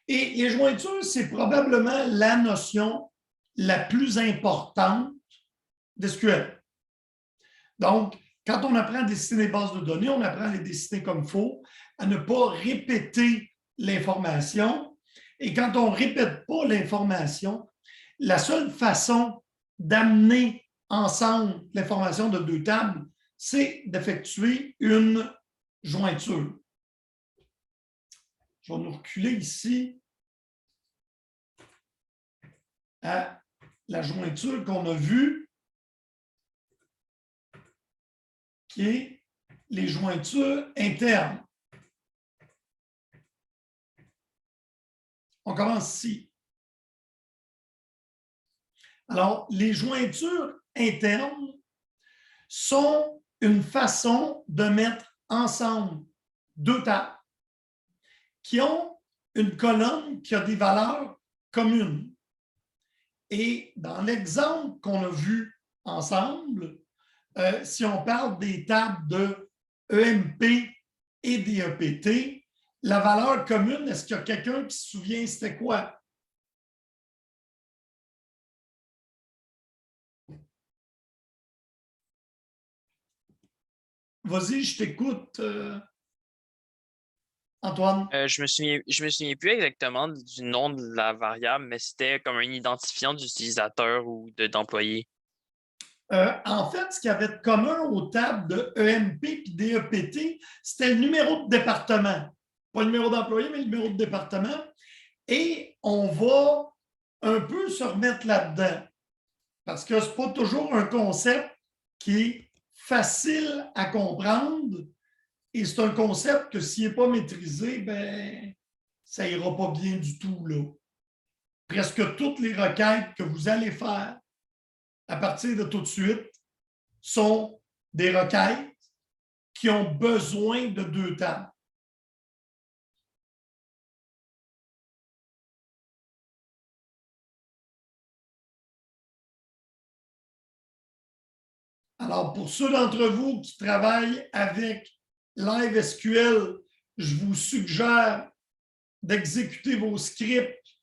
Et les jointures, c'est probablement la notion la plus importante d'SQL. Donc, quand on apprend à dessiner des bases de données, on apprend à les dessiner comme il faut, à ne pas répéter l'information. Et quand on ne répète pas l'information, la seule façon d'amener ensemble l'information de deux tables, c'est d'effectuer une jointure. Je vais nous reculer ici à la jointure qu'on a vue, qui est les jointures internes. On commence ici. Alors, les jointures internes sont une façon de mettre ensemble deux tables qui ont une colonne qui a des valeurs communes. Et dans l'exemple qu'on a vu ensemble, si on parle des tables de EMP et d'EPT, la valeur commune, est-ce qu'il y a quelqu'un qui se souvient c'était quoi? Vas-y, je t'écoute, Antoine. Je me souviens plus exactement du nom de la variable, mais c'était comme un identifiant d'utilisateur ou d'employé. En fait, ce qu'il y avait de commun aux tables de EMP et d'EPT, c'était le numéro de département. Pas le numéro d'employé, mais le numéro de département. Et on va un peu se remettre là-dedans. Parce que ce n'est pas toujours un concept qui est facile à comprendre. Et c'est un concept que s'il n'est pas maîtrisé, ben, ça n'ira pas bien du tout, là. Presque toutes les requêtes que vous allez faire à partir de tout de suite sont des requêtes qui ont besoin de deux tables. Alors, pour ceux d'entre vous qui travaillent avec Live SQL, je vous suggère d'exécuter vos scripts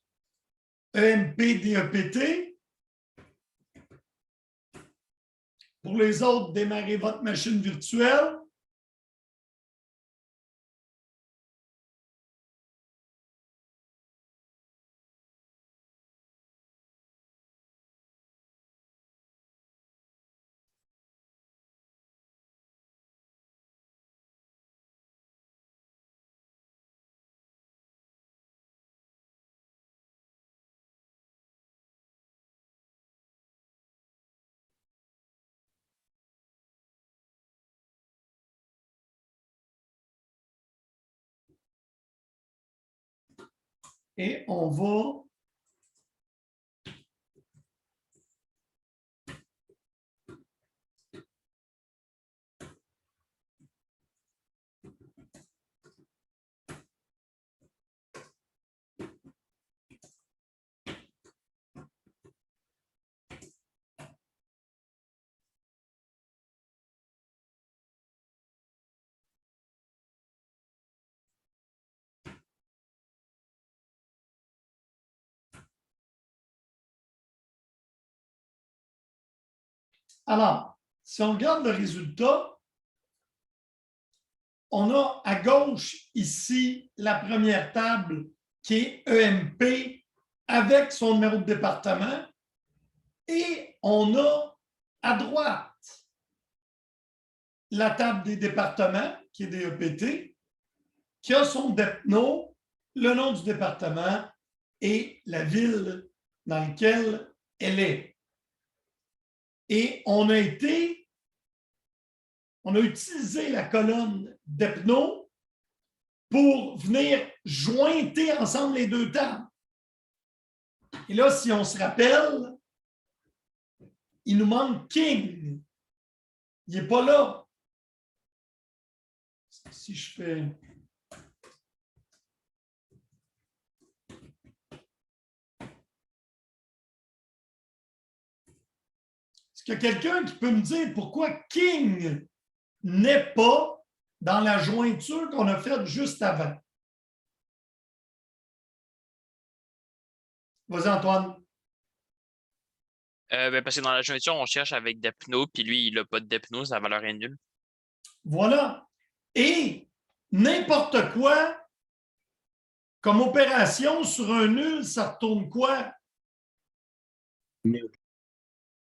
EMP, DEPT. Pour les autres, démarrez votre machine virtuelle. Et on va Alors, si on regarde le résultat, on a à gauche ici la première table qui est EMP avec son numéro de département et on a à droite la table des départements qui est DEPT qui a son DEPNO, le nom du département et la ville dans laquelle elle est. Et on a utilisé la colonne DEPNO pour venir jointer ensemble les deux tables. Et là, si on se rappelle, il nous manque King. Il n'est pas là. Si je fais... Est-ce qu'il y a quelqu'un qui peut me dire pourquoi King n'est pas dans la jointure qu'on a faite juste avant? Vas-y, Antoine. Parce que dans la jointure, on cherche avec Depno, puis lui, il n'a pas de Depno, sa valeur est nulle. Voilà. Et n'importe quoi comme opération sur un nul, ça retourne quoi? Nul.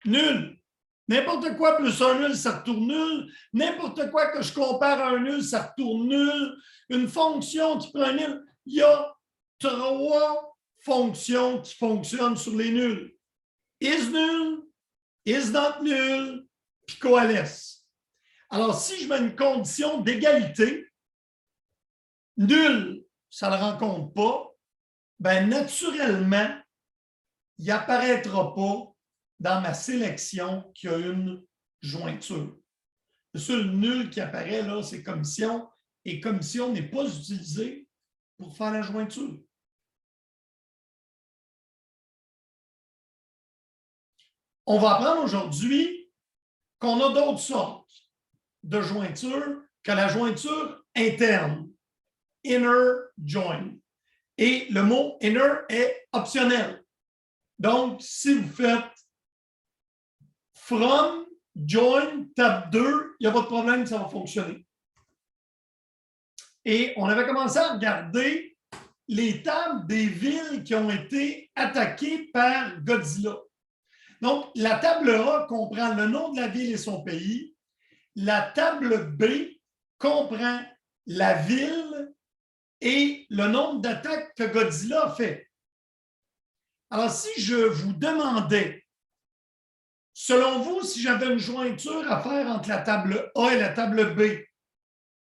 Nul. N'importe quoi plus un nul, ça retourne nul. N'importe quoi que je compare à un nul, ça retourne nul. Une fonction qui prend un nul, il y a 3 fonctions qui fonctionnent sur les nuls. Is nul, is not nul, puis coalesce. Alors, si je mets une condition d'égalité, nul, ça ne le rencontre pas, bien naturellement, il n'apparaîtra pas dans ma sélection qu'il y a une jointure. Le seul nul qui apparaît là, c'est commission, et commission n'est pas utilisée pour faire la jointure. On va apprendre aujourd'hui qu'on a d'autres sortes de jointures que la jointure interne, inner join. Et le mot inner est optionnel. Donc, si vous faites from, join, tab 2, il n'y a pas de problème, ça va fonctionner. Et on avait commencé à regarder les tables des villes qui ont été attaquées par Godzilla. Donc, la table A comprend le nom de la ville et son pays. La table B comprend la ville et le nombre d'attaques que Godzilla a fait. Alors, si je vous demandais, selon vous, si j'avais une jointure à faire entre la table A et la table B,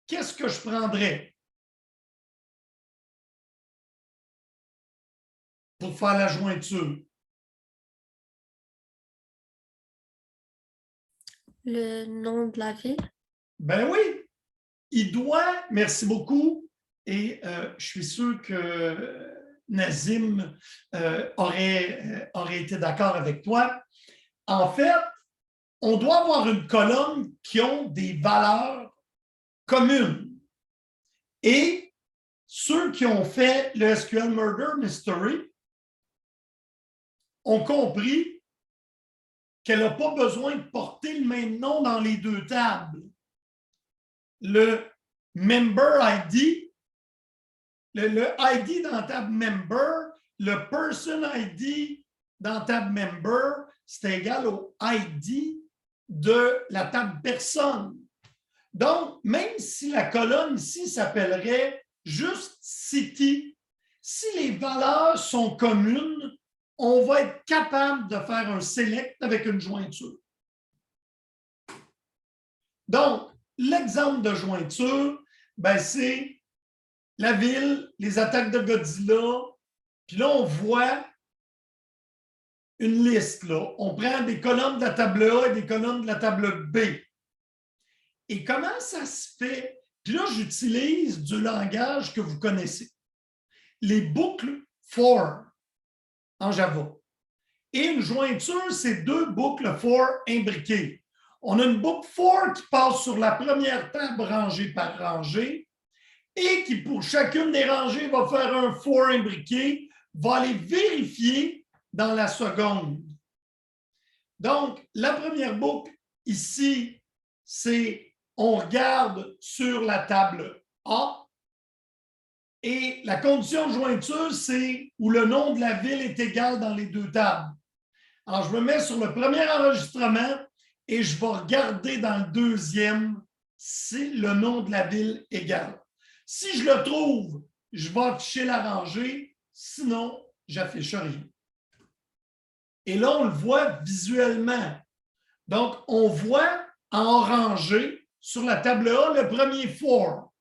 qu'est-ce que je prendrais pour faire la jointure? Le nom de la ville? Ben oui, il doit, merci beaucoup, et je suis sûr que Nazim aurait été d'accord avec toi. En fait, on doit avoir une colonne qui ont des valeurs communes. Et ceux qui ont fait le SQL Murder Mystery ont compris qu'elle n'a pas besoin de porter le même nom dans les deux tables. Le Member ID, le ID dans la table Member, le Person ID dans la table Member, c'est égal au ID de la table Personne. Donc, même si la colonne ici s'appellerait juste City, si les valeurs sont communes, on va être capable de faire un select avec une jointure. Donc, l'exemple de jointure, ben, c'est la ville, les attaques de Godzilla, puis là, on voit une liste. Là. On prend des colonnes de la table A et des colonnes de la table B. Et comment ça se fait? Puis là, j'utilise du langage que vous connaissez. Les boucles for en Java. Et une jointure, c'est 2 boucles for imbriquées. On a une boucle for qui passe sur la première table rangée par rangée et qui, pour chacune des rangées, va faire un for imbriqué, va aller vérifier dans la seconde. Donc, la première boucle ici, c'est on regarde sur la table A et la condition de jointure, c'est où le nom de la ville est égal dans les deux tables. Alors, je me mets sur le premier enregistrement et je vais regarder dans le deuxième si le nom de la ville est égal. Si je le trouve, je vais afficher la rangée, sinon, j'affiche rien. Et là, on le voit visuellement. Donc, on voit en rangée sur la table A le premier for.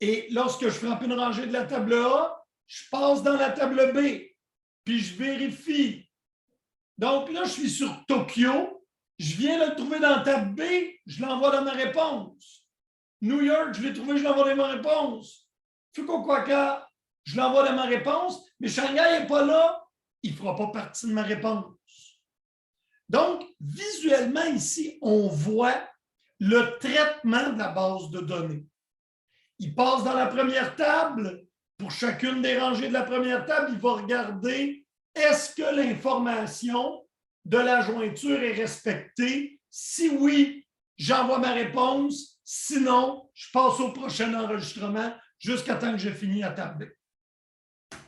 Et lorsque je frappe une rangée de la table A, je passe dans la table B, puis je vérifie. Donc là, je suis sur Tokyo, je viens de le trouver dans la table B, je l'envoie dans ma réponse. New York, je l'ai trouvé, je l'envoie dans ma réponse. Fukuoka, je l'envoie dans ma réponse, mais Shanghai n'est pas là, il ne fera pas partie de ma réponse. Donc, visuellement, ici, on voit le traitement de la base de données. Il passe dans la première table, pour chacune des rangées de la première table, il va regarder est-ce que l'information de la jointure est respectée. Si oui, j'envoie ma réponse. Sinon, je passe au prochain enregistrement jusqu'à temps que j'ai fini la table B.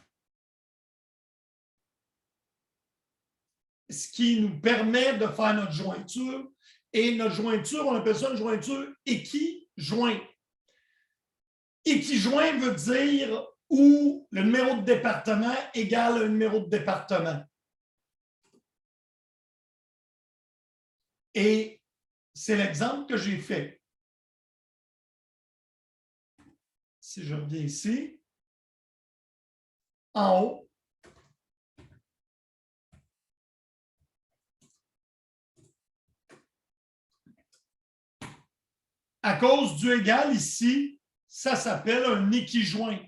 Ce qui nous permet de faire notre jointure. Et notre jointure, on appelle ça une jointure équijointe. Équijoint veut dire où le numéro de département égale le numéro de département. Et c'est l'exemple que j'ai fait. Si je reviens ici, en haut, à cause du égal ici, ça s'appelle un équijoint.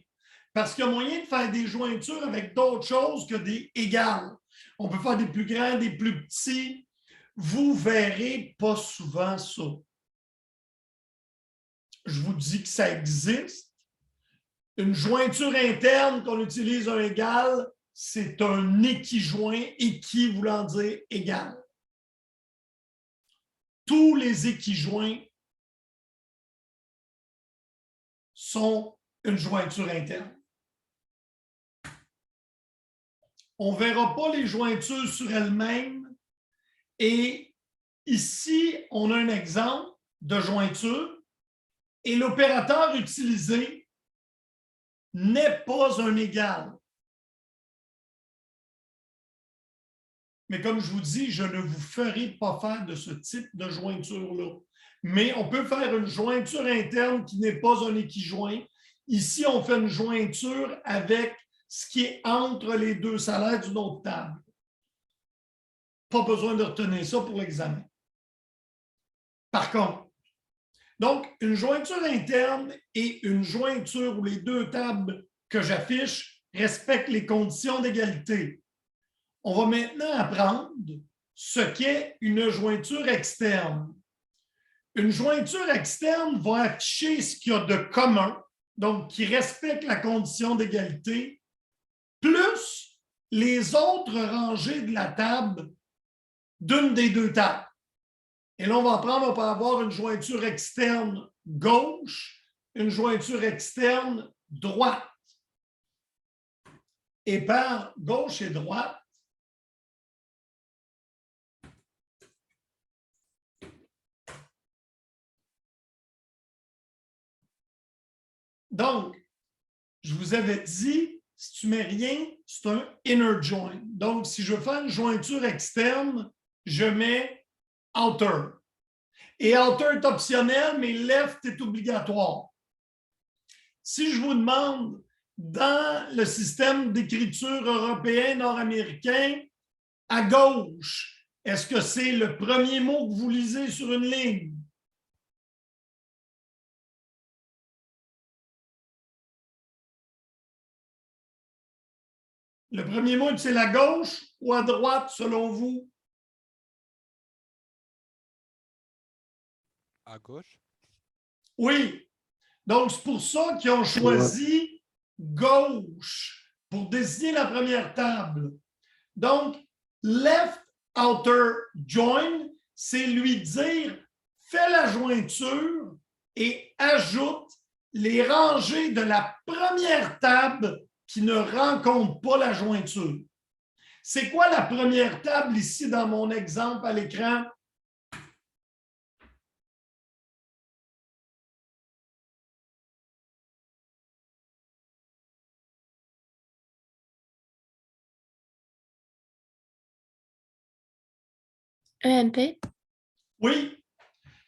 Parce qu'il y a moyen de faire des jointures avec d'autres choses que des égales. On peut faire des plus grands, des plus petits. Vous verrez pas souvent ça. Je vous dis que ça existe. Une jointure interne qu'on utilise un égal, c'est un équijoint, équi voulant dire égal. Tous les équijoints sont une jointure interne. On ne verra pas les jointures sur elles-mêmes. Et ici, on a un exemple de jointure et l'opérateur utilisé n'est pas un égal. Mais comme je vous dis, je ne vous ferai pas faire de ce type de jointure-là. Mais on peut faire une jointure interne qui n'est pas un équijoint. Ici, on fait une jointure avec ce qui est entre les deux salaires d'une autre table. Pas besoin de retenir ça pour l'examen. Par contre, donc, une jointure interne et une jointure où les deux tables que j'affiche respectent les conditions d'égalité. On va maintenant apprendre ce qu'est une jointure externe. Une jointure externe va afficher ce qu'il y a de commun, donc qui respecte la condition d'égalité, plus les autres rangées de la table d'une des deux tables. Et là, on va apprendre, on peut avoir une jointure externe gauche, une jointure externe droite. Et par gauche et droite, donc, je vous avais dit, si tu ne mets rien, c'est un inner joint. Donc, si je veux faire une jointure externe, je mets outer. Et outer est optionnel, mais left est obligatoire. Si je vous demande, dans le système d'écriture européen nord-américain, à gauche, est-ce que c'est le premier mot que vous lisez sur une ligne? Le premier mot, c'est la gauche ou à droite, selon vous? À gauche. Oui. Donc, c'est pour ça qu'ils ont choisi gauche pour désigner la première table. Donc, left outer join, c'est lui dire fais la jointure et ajoute les rangées de la première table qui ne rencontrent pas la jointure. C'est quoi la première table ici dans mon exemple à l'écran? EMP. Oui.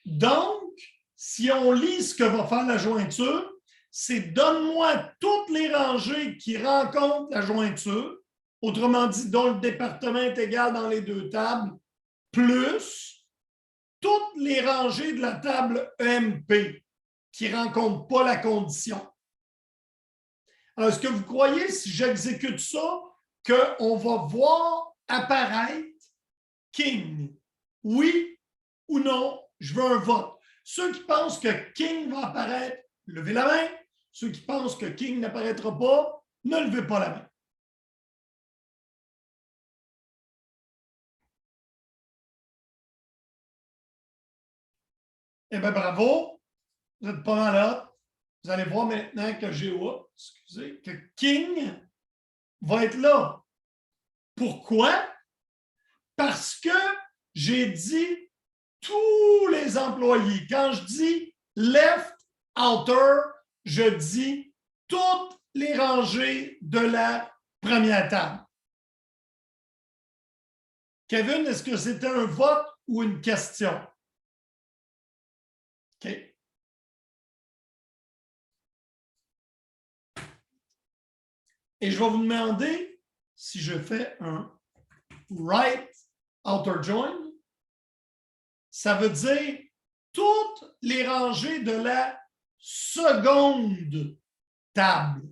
Donc, si on lit ce que va faire la jointure, c'est donne-moi toutes les rangées qui rencontrent la jointure, autrement dit, dont le département est égal dans les deux tables, plus toutes les rangées de la table EMP qui ne rencontrent pas la condition. Alors, est-ce que vous croyez, si j'exécute ça, qu'on va voir apparaître King? Oui ou non? Je veux un vote. Ceux qui pensent que King va apparaître, levez la main. Ceux qui pensent que King n'apparaîtra pas, ne levez pas la main. Eh bien, bravo. Vous êtes pas mal là. Vous allez voir maintenant que que King va être là. Pourquoi? Parce que j'ai dit tous les employés. Quand je dis left outer, je dis toutes les rangées de la première table. Kevin, est-ce que c'était un vote ou une question? OK. Et je vais vous demander si je fais un right outer join, ça veut dire toutes les rangées de la seconde table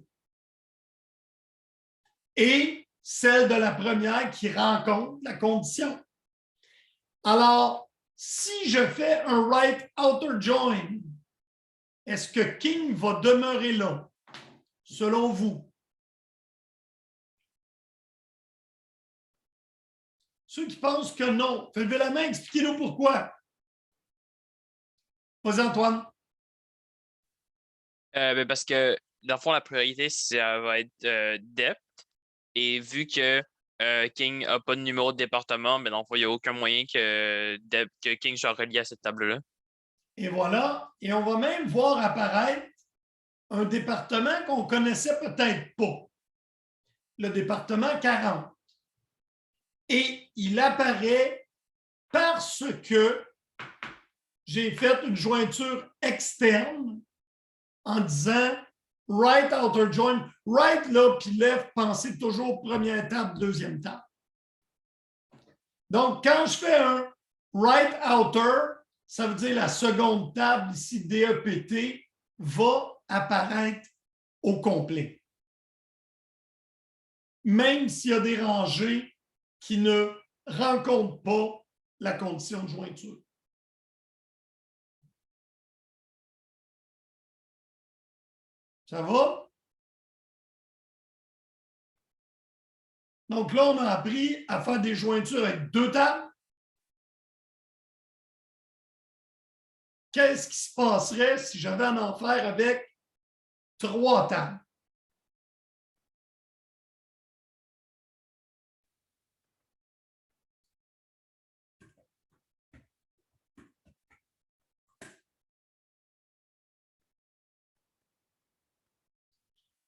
et celle de la première qui rencontre la condition. Alors, si je fais un right outer join, est-ce que King va demeurer là, selon vous? Ceux qui pensent que non, faites lever la main, expliquez-nous pourquoi. Vas-y, Antoine. Parce que, dans le fond, la priorité, ça va être depth. Et vu que King n'a pas de numéro de département, mais dans le fond, il n'y a aucun moyen que King soit relié à cette table-là. Et voilà. Et on va même voir apparaître un département qu'on ne connaissait peut-être pas. Le département 40. Et il apparaît parce que j'ai fait une jointure externe en disant right outer join, right là, puis left, pensez toujours première table, deuxième table. Donc, quand je fais un right outer, ça veut dire la seconde table ici, DEPT, va apparaître au complet. Même s'il y a des rangées qui ne rencontrent pas la condition de jointure. Ça va? Donc là, on a appris à faire des jointures avec deux tables. Qu'est-ce qui se passerait si j'avais à en faire avec trois tables?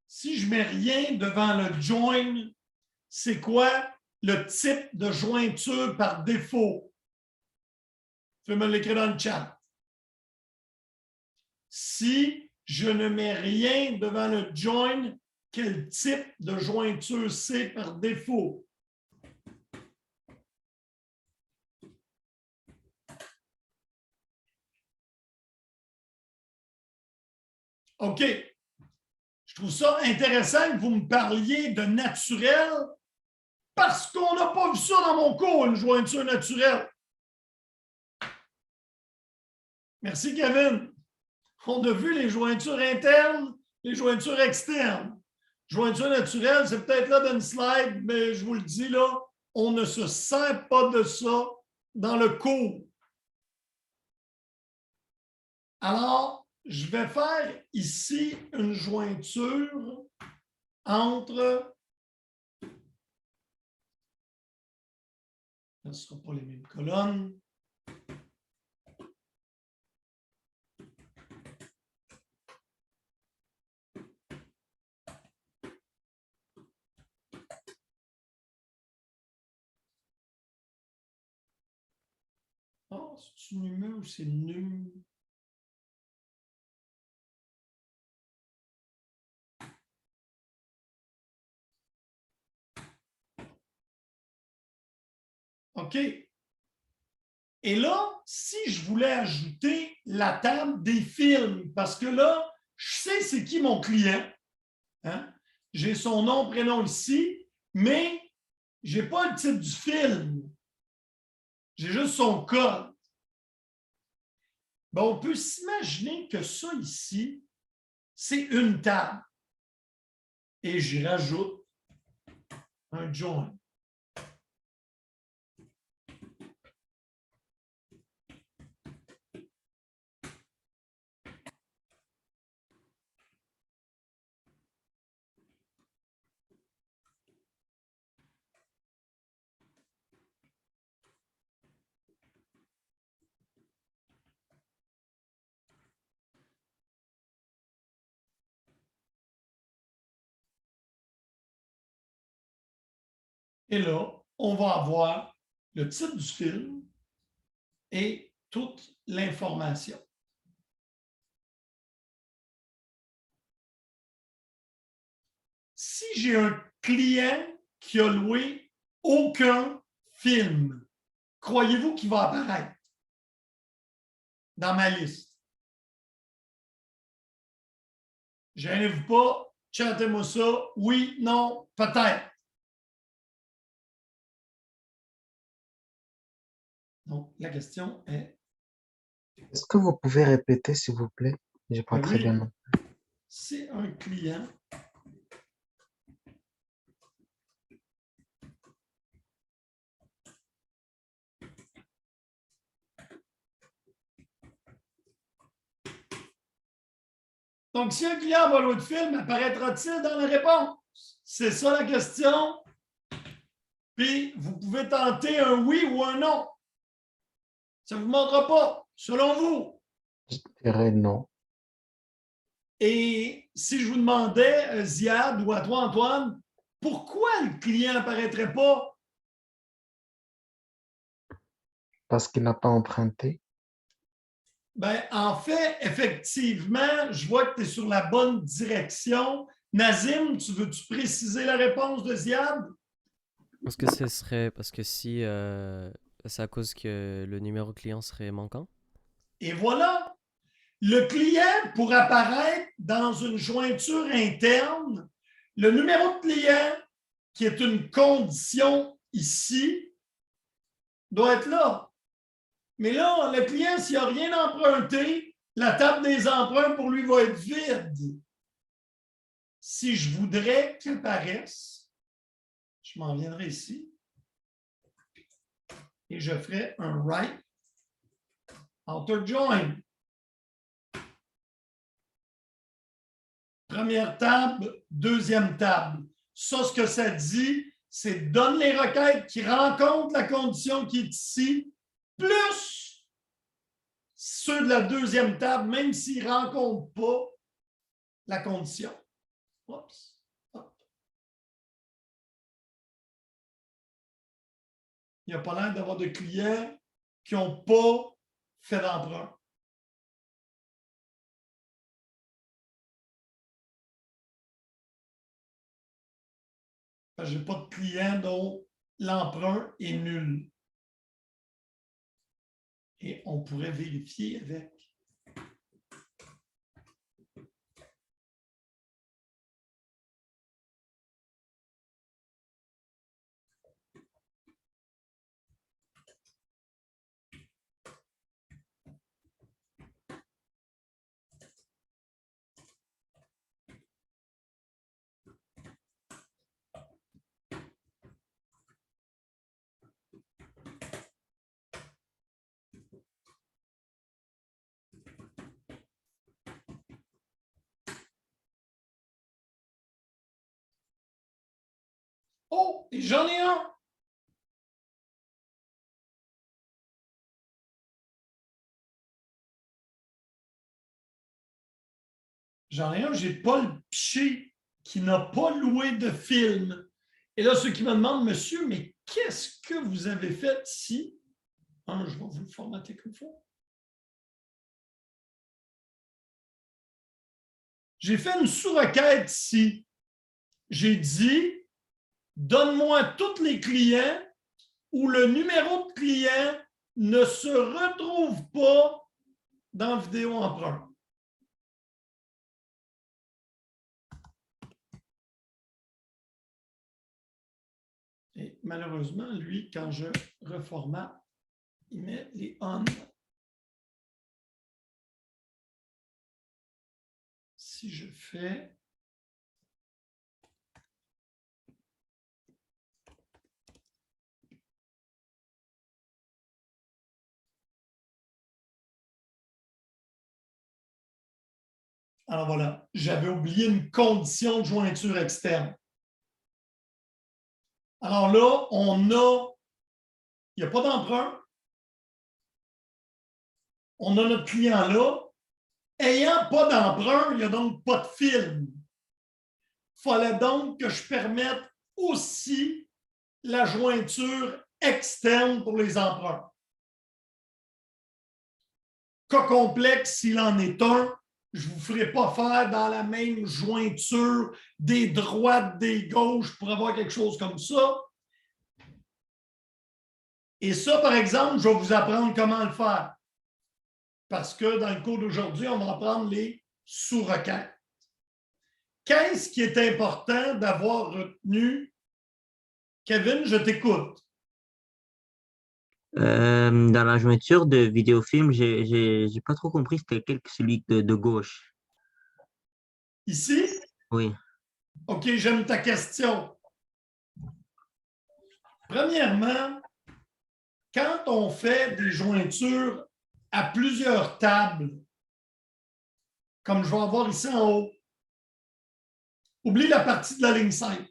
Si je ne mets rien devant le join, c'est quoi le type de jointure par défaut? Tu peux me l'écrire dans le chat. Si je ne mets rien devant le join, quel type de jointure c'est par défaut? OK. Je trouve ça intéressant que vous me parliez de naturel parce qu'on n'a pas vu ça dans mon cours, une jointure naturelle. Merci, Kevin. On a vu les jointures internes, les jointures externes. Jointure naturelle, c'est peut-être là dans une slide, mais je vous le dis là, on ne se sert pas de ça dans le cours. Alors, je vais faire ici une jointure entre... Ce ne sera pas les mêmes colonnes. Oh, c'est-tu numéro ou c'est nu? OK. Et là, si je voulais ajouter la table des films, parce que là, je sais c'est qui mon client. Hein? J'ai son nom, prénom ici, mais je n'ai pas le titre du film. J'ai juste son code. Ben, on peut s'imaginer que ça ici, c'est une table. Et j'y rajoute un join. Et là, on va avoir le titre du film et toute l'information. Si j'ai un client qui a loué aucun film, croyez-vous qu'il va apparaître dans ma liste? Gênez-vous pas, chantez-moi ça. Oui, non, peut-être. Donc, la question est... Est-ce que vous pouvez répéter, s'il vous plaît? Je n'ai pas très oui, bien noté. c'est un client donc, si un client va louer de film, apparaîtra-t-il dans la réponse? C'est ça la question. Puis, vous pouvez tenter un oui ou un non. Ça ne vous montrera pas, selon vous. Je dirais non. Et si je vous demandais, Ziad ou à toi, Antoine, pourquoi le client n'apparaîtrait pas? Parce qu'il n'a pas emprunté. Ben, en fait, effectivement, je vois que tu es sur la bonne direction. Nazim, tu veux-tu préciser la réponse de Ziad? Est-ce que ce serait parce que si c'est à cause que le numéro client serait manquant? Et voilà, le client, pour apparaître dans une jointure interne, le numéro de client, qui est une condition ici, doit être là. Mais là, le client, s'il n'a rien emprunté, la table des emprunts pour lui va être vide. Si je voudrais qu'il apparaisse, je m'en viendrai ici et je ferai un right outer join. Première table, deuxième table. Ça, ce que ça dit, c'est donne les requêtes qui rencontrent la condition qui est ici, plus ceux de la deuxième table, même s'ils ne rencontrent pas la condition. Oups. Hop. Il n'y a pas l'air d'avoir de clients qui n'ont pas fait d'emprunt. Je n'ai pas de clients dont l'emprunt est nul. Et on pourrait vérifier avec. Oh, et j'en ai un! J'en ai un, j'ai Paul Piché qui n'a pas loué de film. Et là, ceux qui me demandent, monsieur, mais qu'est-ce que vous avez fait ici? Je vais vous le formater comme il faut. J'ai fait une sous-requête ici. J'ai dit, donne-moi tous les clients où le numéro de client ne se retrouve pas dans vidéo emprunt. Et malheureusement, lui, quand je reformate, il met les on. si je fais... Alors voilà, j'avais oublié une condition de jointure externe. Alors là, il n'y a pas d'emprunt. On a notre client là. Ayant pas d'emprunt, il n'y a donc pas de film. Il fallait donc que je permette aussi la jointure externe pour les emprunts. Cas complexe, s'il en est un, je ne vous ferai pas faire dans la même jointure des droites, des gauches pour avoir quelque chose comme ça. Et ça, par exemple, je vais vous apprendre comment le faire. Parce que dans le cours d'aujourd'hui, on va apprendre les sous-requêtes. Qu'est-ce qui est important d'avoir retenu? Kevin, je t'écoute. Dans la jointure de vidéofilm, j'ai pas trop compris c'était celui de gauche. Ici? Oui. OK, j'aime ta question. Premièrement, quand on fait des jointures à plusieurs tables, comme je vais avoir ici en haut, oublie la partie de la ligne 5.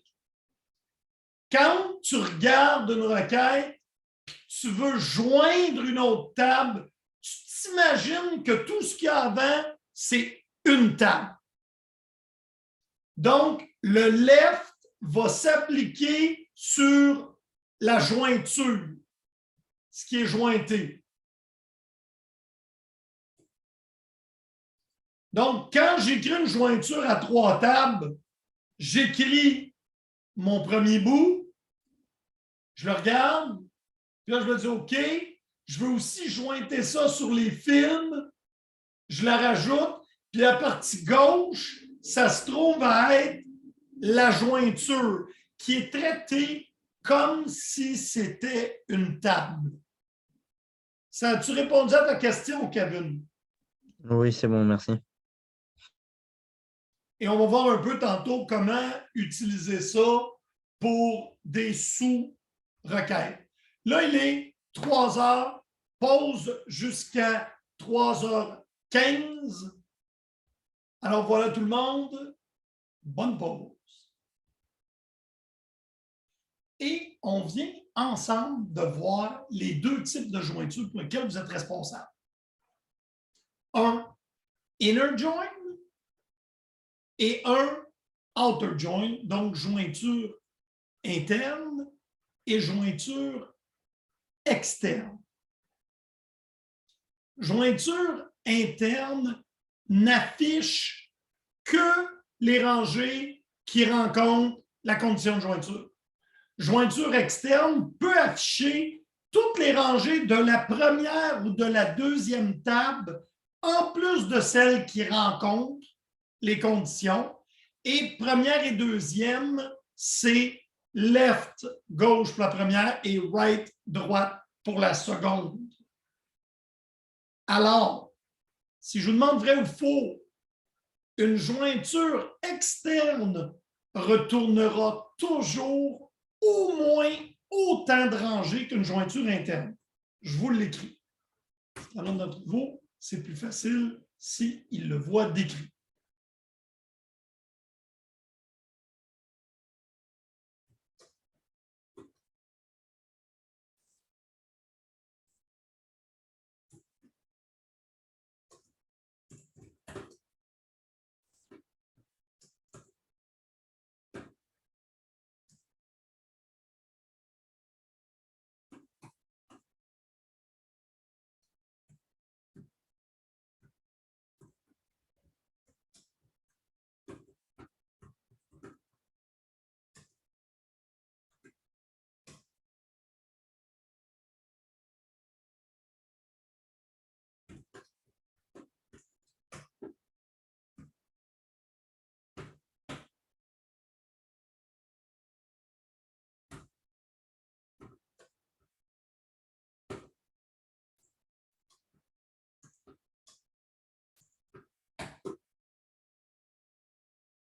Quand tu regardes une requête, tu veux joindre une autre table, tu t'imagines que tout ce qu'il y a avant, c'est une table. Donc, le left va s'appliquer sur la jointure, ce qui est jointé. Donc, quand j'écris une jointure à 3 tables, j'écris mon premier bout, je le regarde, puis là, je me dis OK, je veux aussi jointer ça sur les films, je la rajoute, puis la partie gauche, ça se trouve à être la jointure qui est traitée comme si c'était une table. Ça as-tu répondu à ta question, Kevin? Oui, c'est bon, merci. Et on va voir un peu tantôt comment utiliser ça pour des sous-requêtes. Là, il est 3 heures, pause jusqu'à 3h15. Alors voilà tout le monde, bonne pause. Et on vient ensemble de voir les 2 types de jointures pour lesquels vous êtes responsables. Un inner join et un outer join, donc jointure interne et jointure externe. Jointure interne n'affiche que les rangées qui rencontrent la condition de jointure. Jointure externe peut afficher toutes les rangées de la première ou de la deuxième table, en plus de celles qui rencontrent les conditions. Et première et deuxième, c'est left, gauche pour la première et right, droite pour la seconde. Alors, si je vous demande vrai ou faux, une jointure externe retournera toujours au moins autant de rangées qu'une jointure interne. Je vous l'écris. Alors, d'entre vous, c'est plus facile s'il le voit décrit.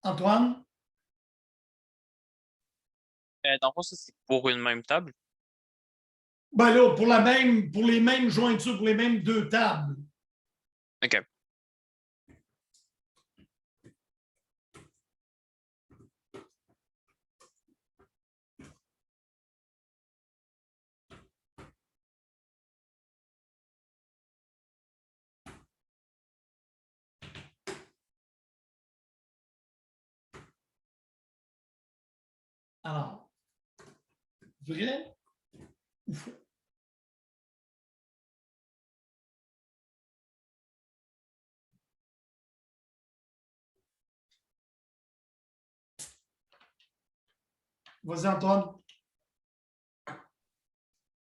Antoine? Dans le fond, ça, c'est pour une même table. Ben là, pour les mêmes jointures, pour les mêmes deux tables. OK. Alors, vrai ou faux? Vas-y, Antoine.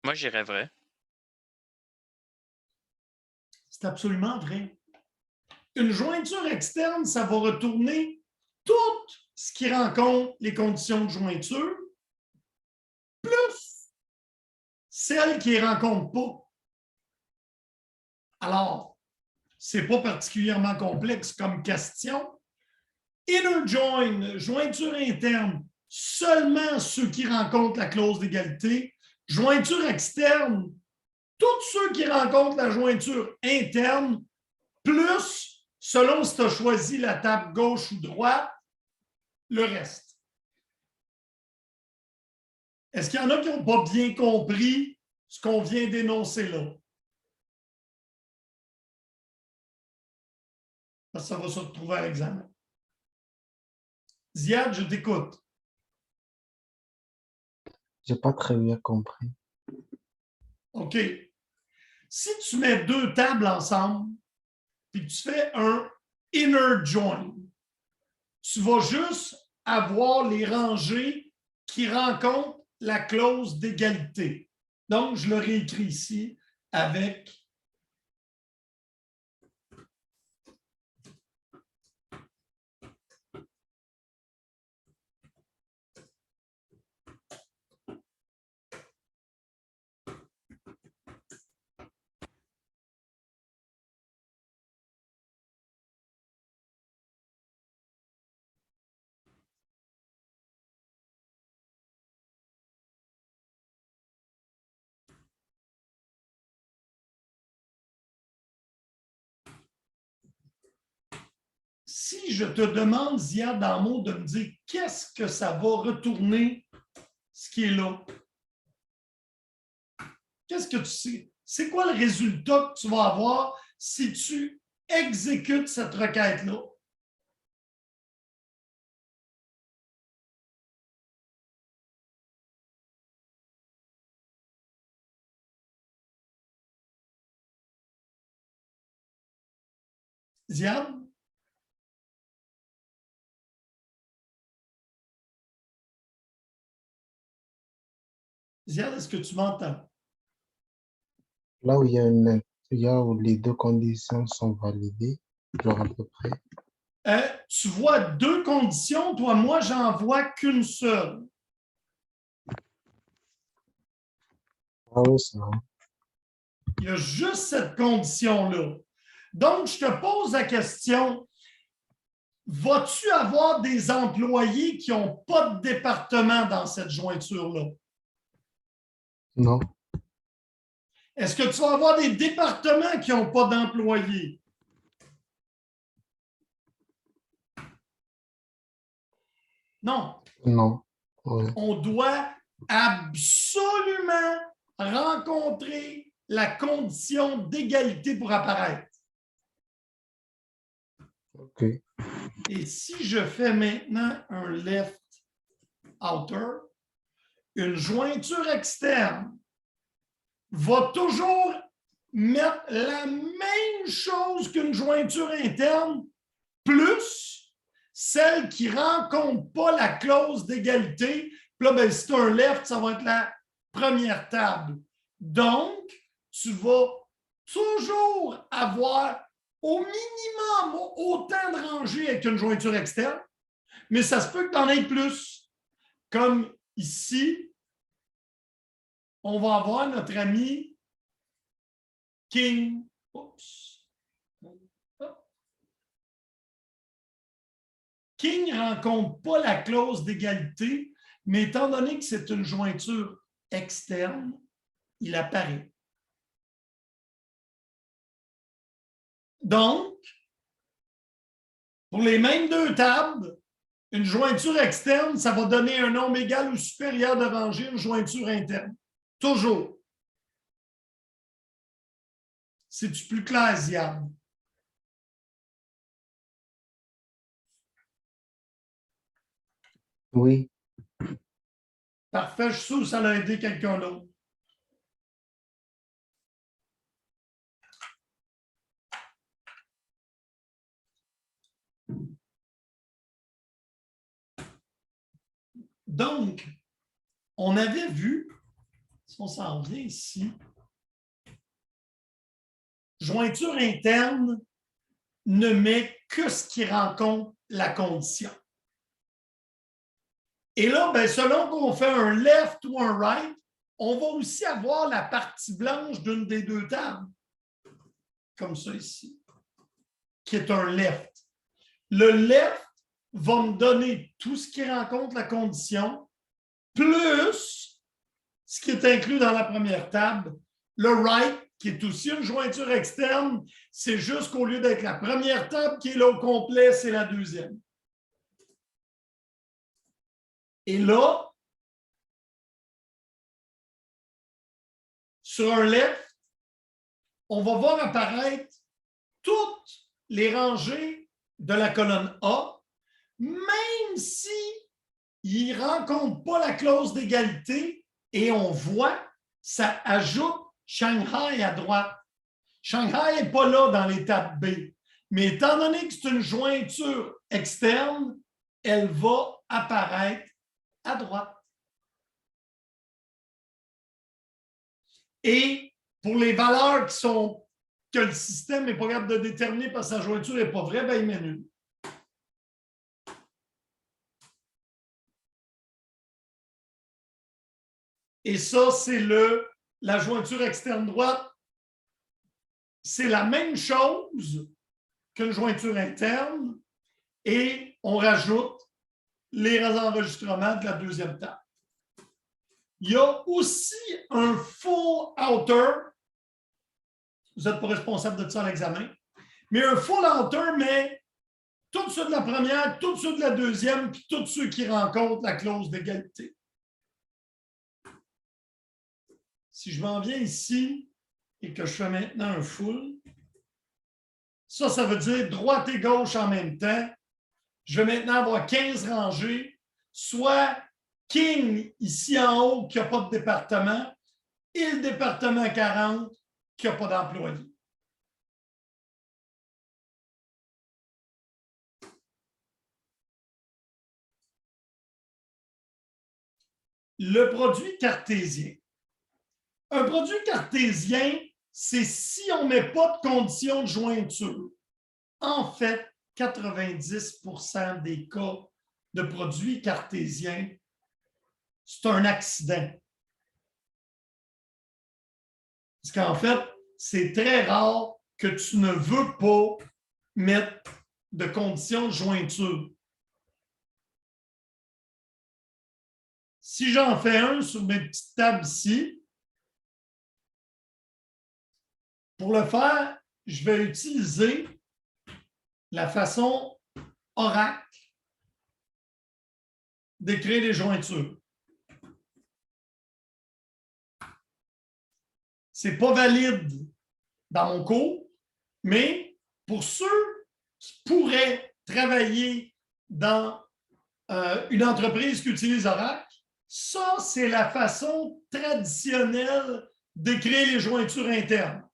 Moi, j'irais vrai. C'est absolument vrai. Une jointure externe, ça va retourner tout ce qui rencontre les conditions de jointure, plus celles qui ne les rencontrent pas. Alors, ce n'est pas particulièrement complexe comme question. Inner join, jointure interne, seulement ceux qui rencontrent la clause d'égalité. Jointure externe, tous ceux qui rencontrent la jointure interne, plus, selon si tu as choisi la table gauche ou droite, le reste. Est-ce qu'il y en a qui n'ont pas bien compris ce qu'on vient d'énoncer là? Parce que ça va se retrouver à l'examen. Ziad, je t'écoute. J'ai pas très bien compris. OK. Si tu mets deux tables ensemble, puis que tu fais un inner join, tu vas juste avoir les rangées qui rencontrent la clause d'égalité. Donc, je le réécris ici avec si je te demande, Ziad, en mots, de me dire qu'est-ce que ça va retourner, ce qui est là. Qu'est-ce que tu sais? C'est quoi le résultat que tu vas avoir si tu exécutes cette requête-là? Ziad? Ziad, est-ce que tu m'entends? Là où il y a où les deux conditions sont validées, genre à peu près. Tu vois deux conditions, toi, moi, j'en vois qu'une seule. Ah oui, c'est vrai. Il y a juste cette condition-là. Donc, je te pose la question, vas-tu avoir des employés qui n'ont pas de département dans cette jointure-là? Non, Est-ce que tu vas avoir des départements qui n'ont pas d'employés? Non. non. Ouais. On doit absolument rencontrer la condition d'égalité pour apparaître. OK. Et si je fais maintenant un left outer, une jointure externe va toujours mettre la même chose qu'une jointure interne, plus celle qui ne rencontre pas la clause d'égalité. Puis là, ben, si tu as un left, ça va être la première table. Donc, tu vas toujours avoir au minimum autant de rangées avec une jointure externe, mais ça se peut que tu en aies plus. Comme ici, on va avoir notre ami King. Oups. King ne rencontre pas la clause d'égalité, mais étant donné que c'est une jointure externe, il apparaît. Donc, pour les mêmes deux tables, une jointure externe, ça va donner un nombre égal ou supérieur de rangées, une jointure interne. Toujours. C'est-tu plus clair, Ziad? Oui, Parfait, je suis sûr que ça a aidé quelqu'un d'autre. Donc, on avait vu, si on s'en revient ici, jointure interne ne met que ce qui rencontre la condition. Et là, ben, selon qu'on fait un left ou un right, on va aussi avoir la partie blanche d'une des deux tables, comme ça ici, qui est un left. Le left va me donner tout ce qui rencontre la condition, plus ce qui est inclus dans la première table. Le right, qui est aussi une jointure externe, c'est juste qu'au lieu d'être la première table qui est là au complet, c'est la deuxième. Et là, sur un left, on va voir apparaître toutes les rangées de la colonne A, même si il ne rencontre pas la clause d'égalité, et on voit, ça ajoute Shanghai à droite. Shanghai n'est pas là dans l'étape B, mais étant donné que c'est une jointure externe, elle va apparaître à droite. Et pour les valeurs que le système n'est pas capable de déterminer parce que sa jointure n'est pas vraie, ben il met nul. Et ça, c'est la jointure externe droite. C'est la même chose qu'une jointure interne et on rajoute les enregistrements de la deuxième table. Il y a aussi un full outer. Vous n'êtes pas responsable de ça à l'examen. Mais un full outer met tous ceux de la première, tous ceux de la deuxième, puis tous ceux qui rencontrent la clause d'égalité. Si je m'en viens ici et que je fais maintenant un full, ça veut dire droite et gauche en même temps. Je vais maintenant avoir 15 rangées, soit King ici en haut qui n'a pas de département et le département 40 qui n'a pas d'employé. Le produit cartésien. Un produit cartésien, c'est si on ne met pas de condition de jointure. En fait, 90% des cas de produits cartésiens, c'est un accident. Parce qu'en fait, c'est très rare que tu ne veux pas mettre de conditions de jointure. Si j'en fais un sur mes petites tables ici, pour le faire, je vais utiliser la façon oracle d'écrire les jointures. Ce n'est pas valide dans mon cours, mais pour ceux qui pourraient travailler dans une entreprise qui utilise Oracle, ça, c'est la façon traditionnelle d'écrire les jointures internes.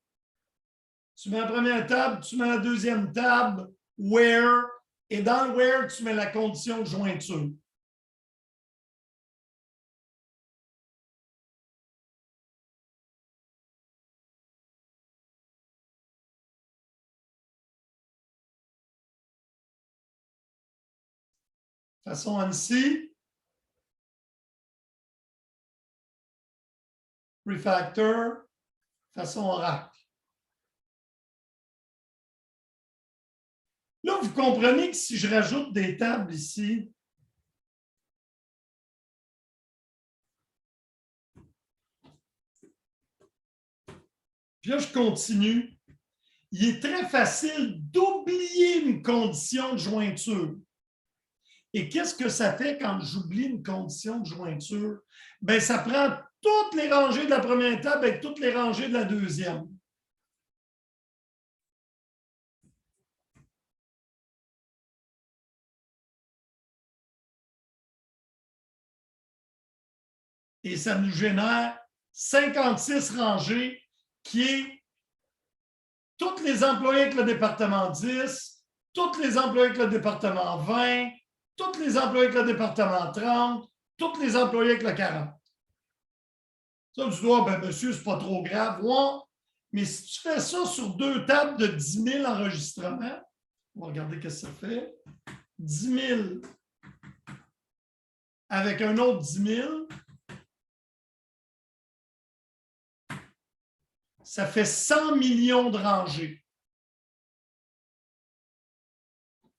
Tu mets la première table, tu mets la deuxième table, where, et dans le where, tu mets la condition de jointure. Façon ANSI, refactor, façon Oracle. Là, vous comprenez que si je rajoute des tables ici, puis là, je continue, il est très facile d'oublier une condition de jointure. Et qu'est-ce que ça fait quand j'oublie une condition de jointure? Bien, ça prend toutes les rangées de la première table avec toutes les rangées de la deuxième. Et ça nous génère 56 rangées qui est tous les employés avec le département 10, tous les employés avec le département 20, tous les employés avec le département 30, tous les employés avec le 40. Ça, tu dois, ben monsieur, c'est pas trop grave. Ouais, mais si tu fais ça sur 2 tables de 10 000 enregistrements, on va regarder ce que ça fait. 10 000 avec un autre 10 000, ça fait 100 millions de rangées.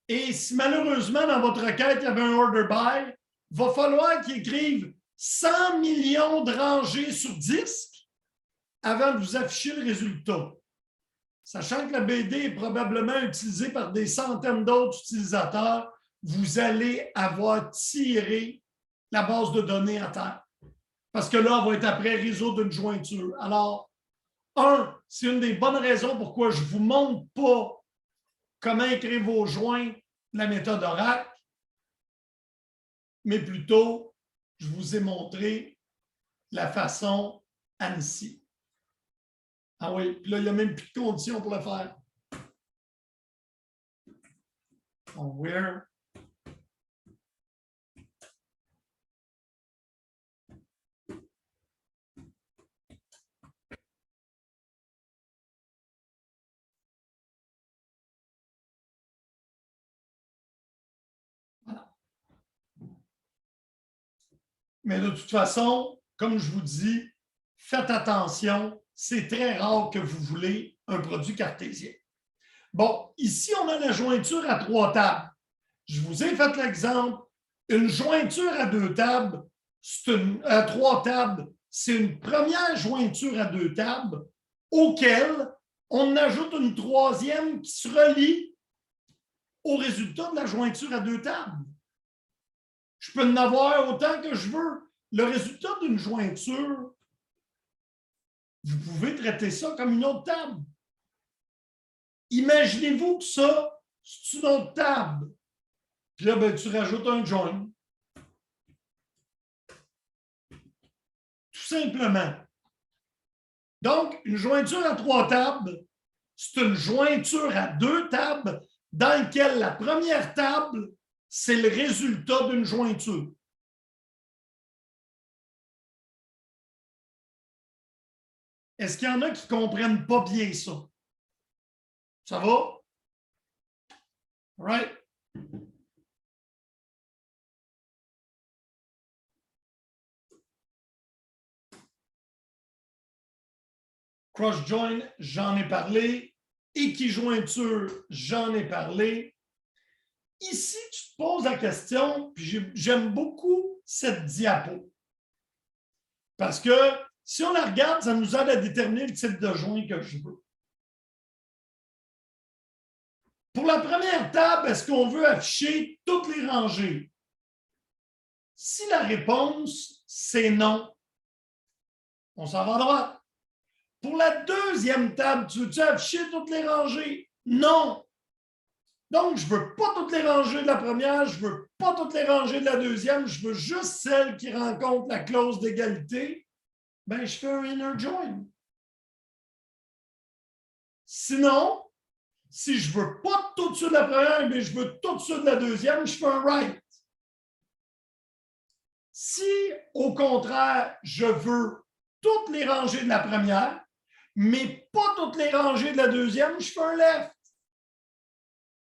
Et si malheureusement, dans votre requête, il y avait un order by, il va falloir qu'ils écrivent 100 millions de rangées sur disque avant de vous afficher le résultat. Sachant que la BD est probablement utilisée par des centaines d'autres utilisateurs, vous allez avoir tiré la base de données à terre. Parce que là, on va être après résoudre une jointure. Alors, c'est une des bonnes raisons pourquoi je ne vous montre pas comment écrire vos joints de la méthode Oracle, mais plutôt, je vous ai montré la façon ANSI. Ah oui, puis là, il n'y a même plus de conditions pour le faire. Where? Mais de toute façon, comme je vous dis, faites attention, c'est très rare que vous voulez un produit cartésien. Bon, ici, on a la jointure à 3 tables. Je vous ai fait l'exemple. Une jointure à 2 tables, à 3 tables, c'est une première jointure à 2 tables auquel on ajoute une troisième qui se relie au résultat de la jointure à 2 tables. Je peux en avoir autant que je veux. Le résultat d'une jointure, vous pouvez traiter ça comme une autre table. Imaginez-vous que ça, c'est une autre table. Puis là, ben, tu rajoutes un join. Tout simplement. Donc, une jointure à 3 tables, c'est une jointure à 2 tables dans laquelle la première table, c'est le résultat d'une jointure. Est-ce qu'il y en a qui ne comprennent pas bien ça? Ça va? Right? Cross-join, j'en ai parlé. Équijointure, j'en ai parlé. Ici, tu te poses la question, puis j'aime beaucoup cette diapo. Parce que si on la regarde, ça nous aide à déterminer le type de joint que je veux. Pour la première table, est-ce qu'on veut afficher toutes les rangées? Si la réponse, c'est non, on s'en va à droite. Pour la deuxième table, tu veux-tu afficher toutes les rangées? Non. Donc, je ne veux pas toutes les rangées de la première, je ne veux pas toutes les rangées de la deuxième, je veux juste celles qui rencontrent la clause d'égalité. Bien, je fais un inner join. Sinon, si je ne veux pas tout ça de la première, mais je veux tout ça de la deuxième, je fais un right. Si, au contraire, je veux toutes les rangées de la première, mais pas toutes les rangées de la deuxième, je fais un left.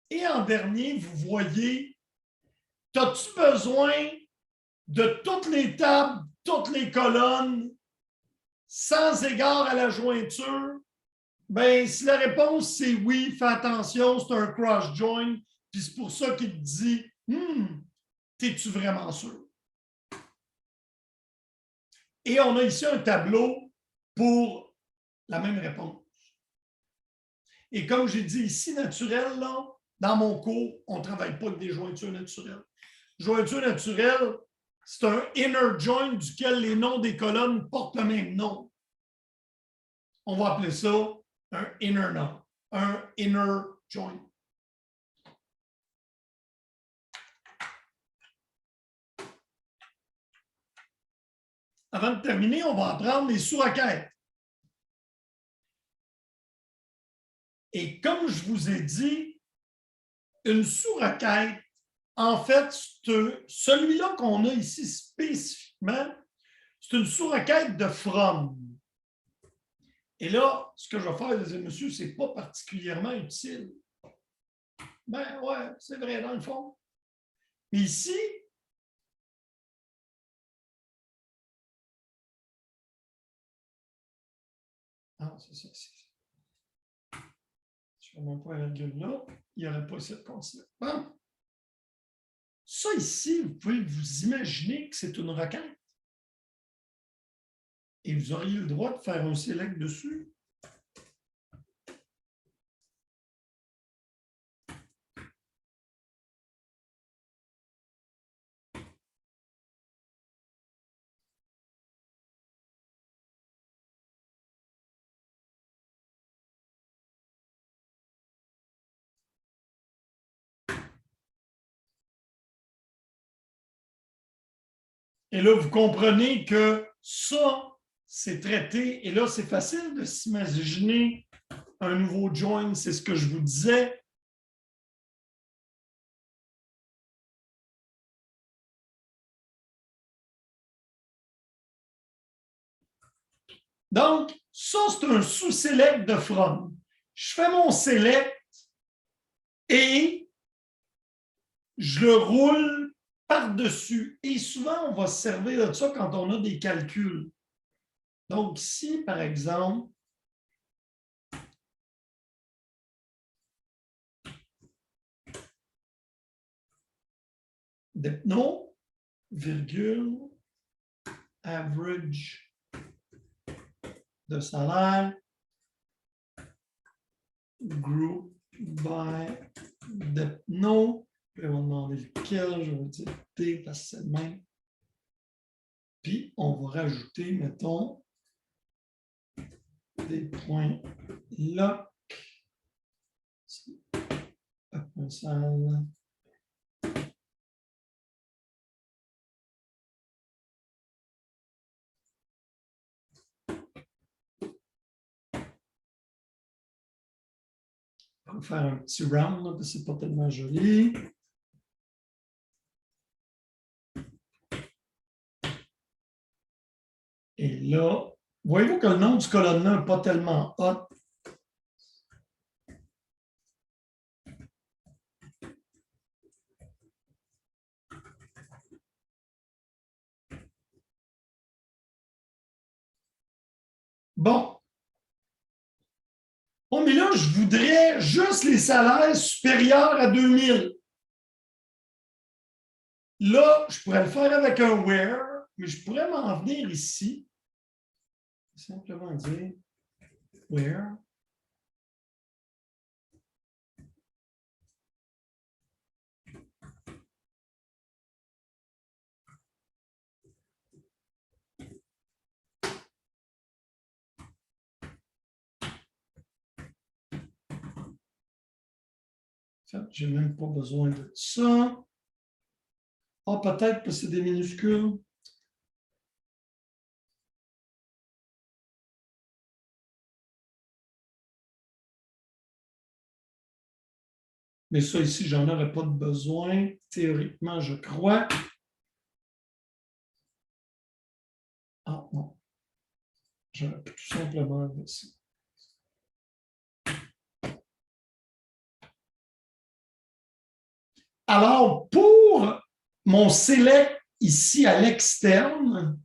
Et en dernier, vous voyez, as-tu besoin de toutes les tables, toutes les colonnes, sans égard à la jointure? Ben, si la réponse c'est oui, fais attention, c'est un cross-join, puis c'est pour ça qu'il te dit t'es-tu vraiment sûr? Et on a ici un tableau pour la même réponse. Et comme j'ai dit ici, naturel, là, dans mon cours, on ne travaille pas avec des jointures naturelles. Jointure naturelle, c'est un inner joint duquel les noms des colonnes portent le même nom. On va appeler ça un inner nom, un inner joint. Avant de terminer, on va apprendre les sous-requêtes. Et comme je vous ai dit, une sous-requête, en fait, celui-là qu'on a ici spécifiquement, c'est une sous-requête de from. Et là, ce que je vais faire, les messieurs, ce n'est pas particulièrement utile. Ben ouais, c'est vrai, dans le fond. Mais ici, ah, c'est ça. Je fais mon point virgule là, il n'y aurait pas cette condition. Bon. Ça ici, vous pouvez vous imaginer que c'est une requête. Et vous auriez le droit de faire un select dessus. Et là, vous comprenez que ça, c'est traité. Et là, c'est facile de s'imaginer un nouveau join. C'est ce que je vous disais. Donc, ça, c'est un sous-select de from. Je fais mon select et je le roule par-dessus. Et souvent, on va se servir de ça quand on a des calculs. Donc, ici, par exemple, Depno, virgule, average de salaire, group by Depno. Puis on va demander lequel, je vais dire T parce que c'est le même. Puis on va rajouter, mettons, des points lock. On va faire un petit round, là, parce que c'est pas tellement joli. Et là, voyez-vous que le nom du colonne n'est pas tellement hot. Bon. Oh, mais là, je voudrais juste les salaires supérieurs à 2000. Là, je pourrais le faire avec un where, mais je pourrais m'en venir ici. Simplement dire where. Je n'ai même pas besoin de ça. Ah, peut-être que c'est des minuscules. Mais ça ici, j'en aurais pas de besoin. Théoriquement, je crois. Ah non. J'aurais pu tout simplement faire ça. Alors, pour mon select ici à l'externe,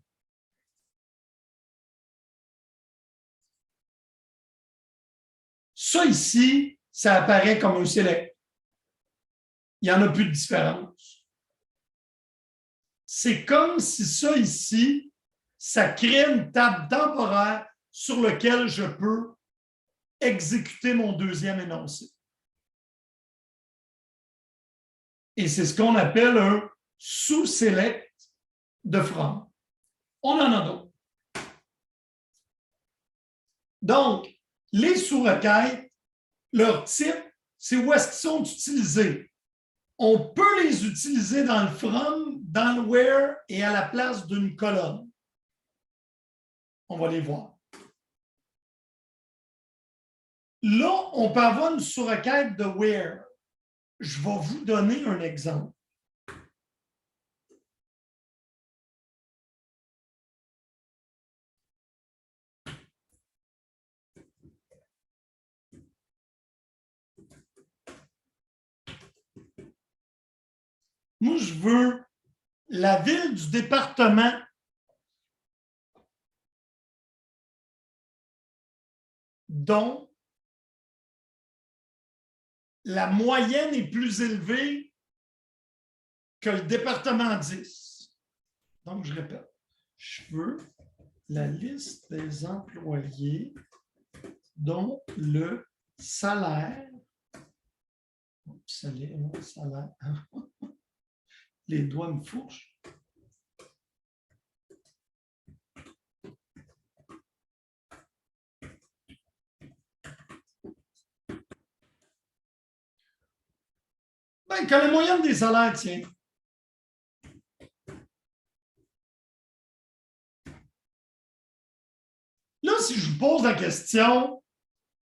Ça ici, ça apparaît comme un select. Il n'y en a plus de différence. C'est comme si ça ici, ça crée une table temporaire sur laquelle je peux exécuter mon deuxième énoncé. Et c'est ce qu'on appelle un sous-select de from. On en a d'autres. Donc, les sous-requêtes, leur type, c'est où est-ce qu'ils sont utilisés. On peut les utiliser dans le from, dans le where et à la place d'une colonne. On va les voir. Là, on peut avoir une sous-requête de where. Je vais vous donner un exemple. Moi, je veux la ville du département dont la moyenne est plus élevée que le département 10. Donc, je répète, je veux la liste des employés dont le salaire, salaire, les doigts me fourchent. Ben, que la moyenne des salaires, tiens. Là, si je vous pose la question,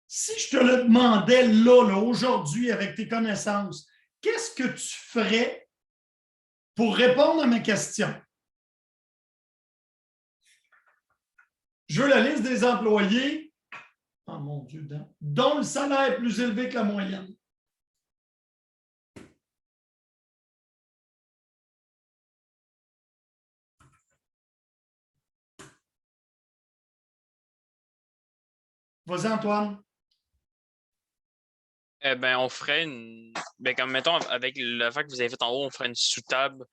si je te le demandais là, aujourd'hui, avec tes connaissances, qu'est-ce que tu ferais pour répondre à ma question? Je veux la liste des employés, oh mon Dieu, dont le salaire est plus élevé que la moyenne. Vas-y, Antoine. Ben, on ferait une. Ben, comme mettons, avec le fait que vous avez fait en haut, on ferait une sous-table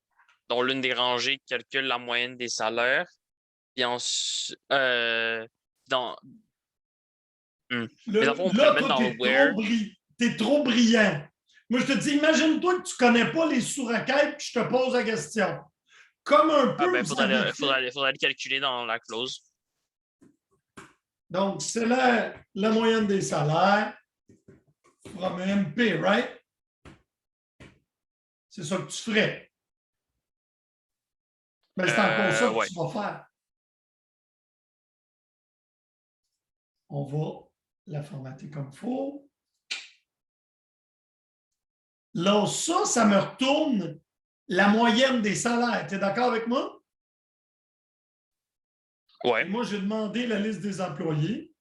dont l'une des rangées calcule la moyenne des salaires. Puis ensuite. Dans. Mais on pourrait le mettre dans le where. T'es trop brillant. Moi, je te dis, imagine-toi que tu ne connais pas les sous-requêtes, puis je te pose la question. Comme un peu. Ben, faudrait le calculer dans la clause. Donc, c'est la moyenne des salaires from MP, right? C'est ça que tu ferais. Mais c'est encore ça que tu vas faire. On va la formater comme il faut. Là, ça me retourne la moyenne des salaires. Tu es d'accord avec moi? Ouais. Moi, j'ai demandé la liste des employés.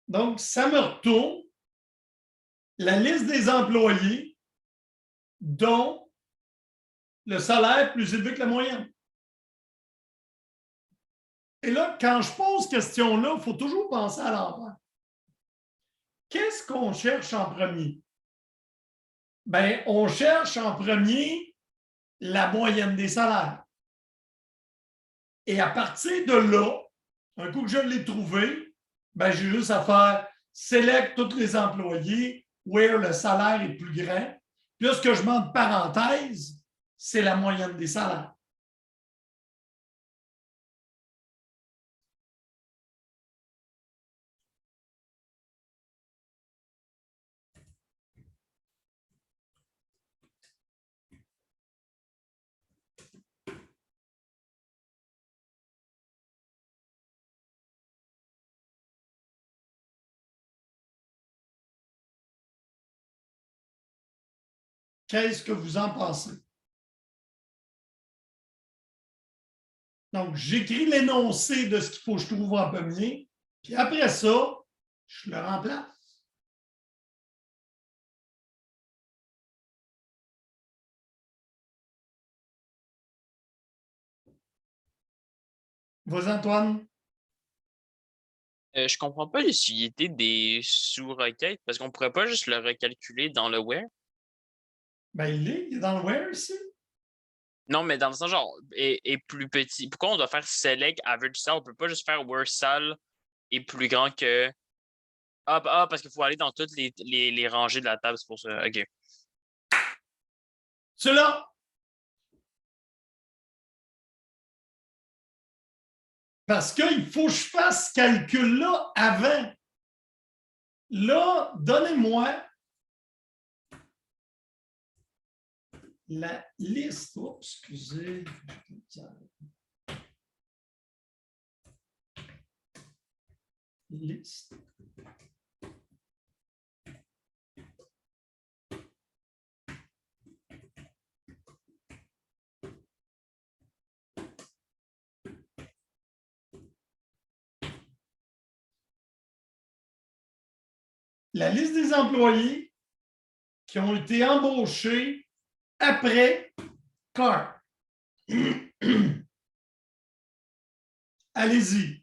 Donc, ça me retourne la liste des employés dont le salaire est plus élevé que la moyenne. Et là, quand je pose cette question-là, il faut toujours penser à l'envers. Qu'est-ce qu'on cherche en premier? Bien, on cherche en premier la moyenne des salaires. Et à partir de là, un coup que je l'ai trouvé, ben, j'ai juste à faire select tous les employés where le salaire est plus grand. Puis là, ce que je mets en parenthèse, c'est la moyenne des salaires. Qu'est-ce que vous en pensez? Donc, j'écris l'énoncé de ce qu'il faut que je trouve en premier. Puis après ça, je le remplace. Vas-y, Antoine. Je comprends pas l'utilité des sous-requêtes parce qu'on pourrait pas juste le recalculer dans le where. Ben, il est dans le where ici. Non, mais dans le sens genre est plus petit. Pourquoi on doit faire select average cell? On peut pas juste faire where cell est plus grand que. Parce qu'il faut aller dans toutes les rangées de la table, c'est pour ça. OK. Celui-là. Parce qu'il faut que je fasse ce calcul-là avant. Là, donnez-moi la liste. Oups, excusez. Liste. La liste des employés qui ont été embauchés après CAR. Allez-y.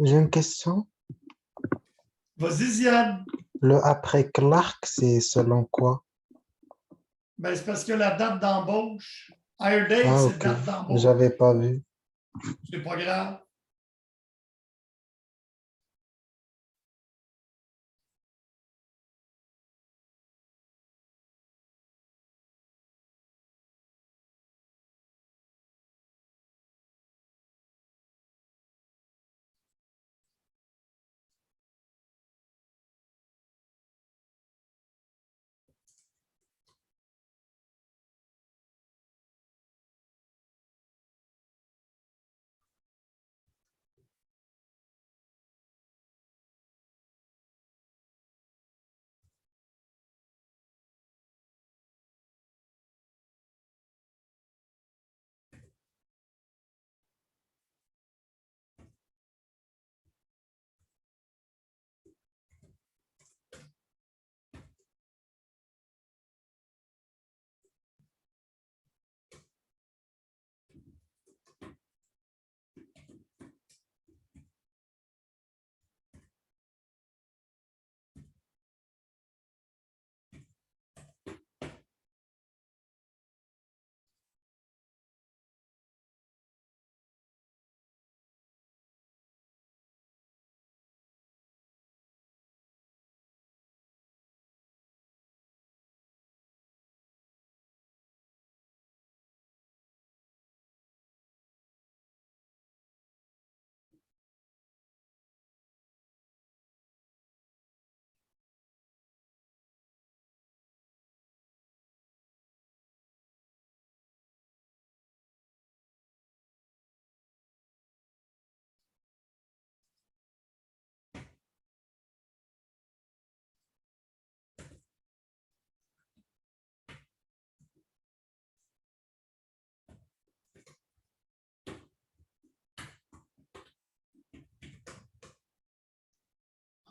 J'ai une question. Vas-y, Ziad. Le après Clark, c'est selon quoi? Ben, c'est parce que la date d'embauche, hire date, Ah, c'est ok. date d'embauche. J'avais pas vu. C'est pas grave.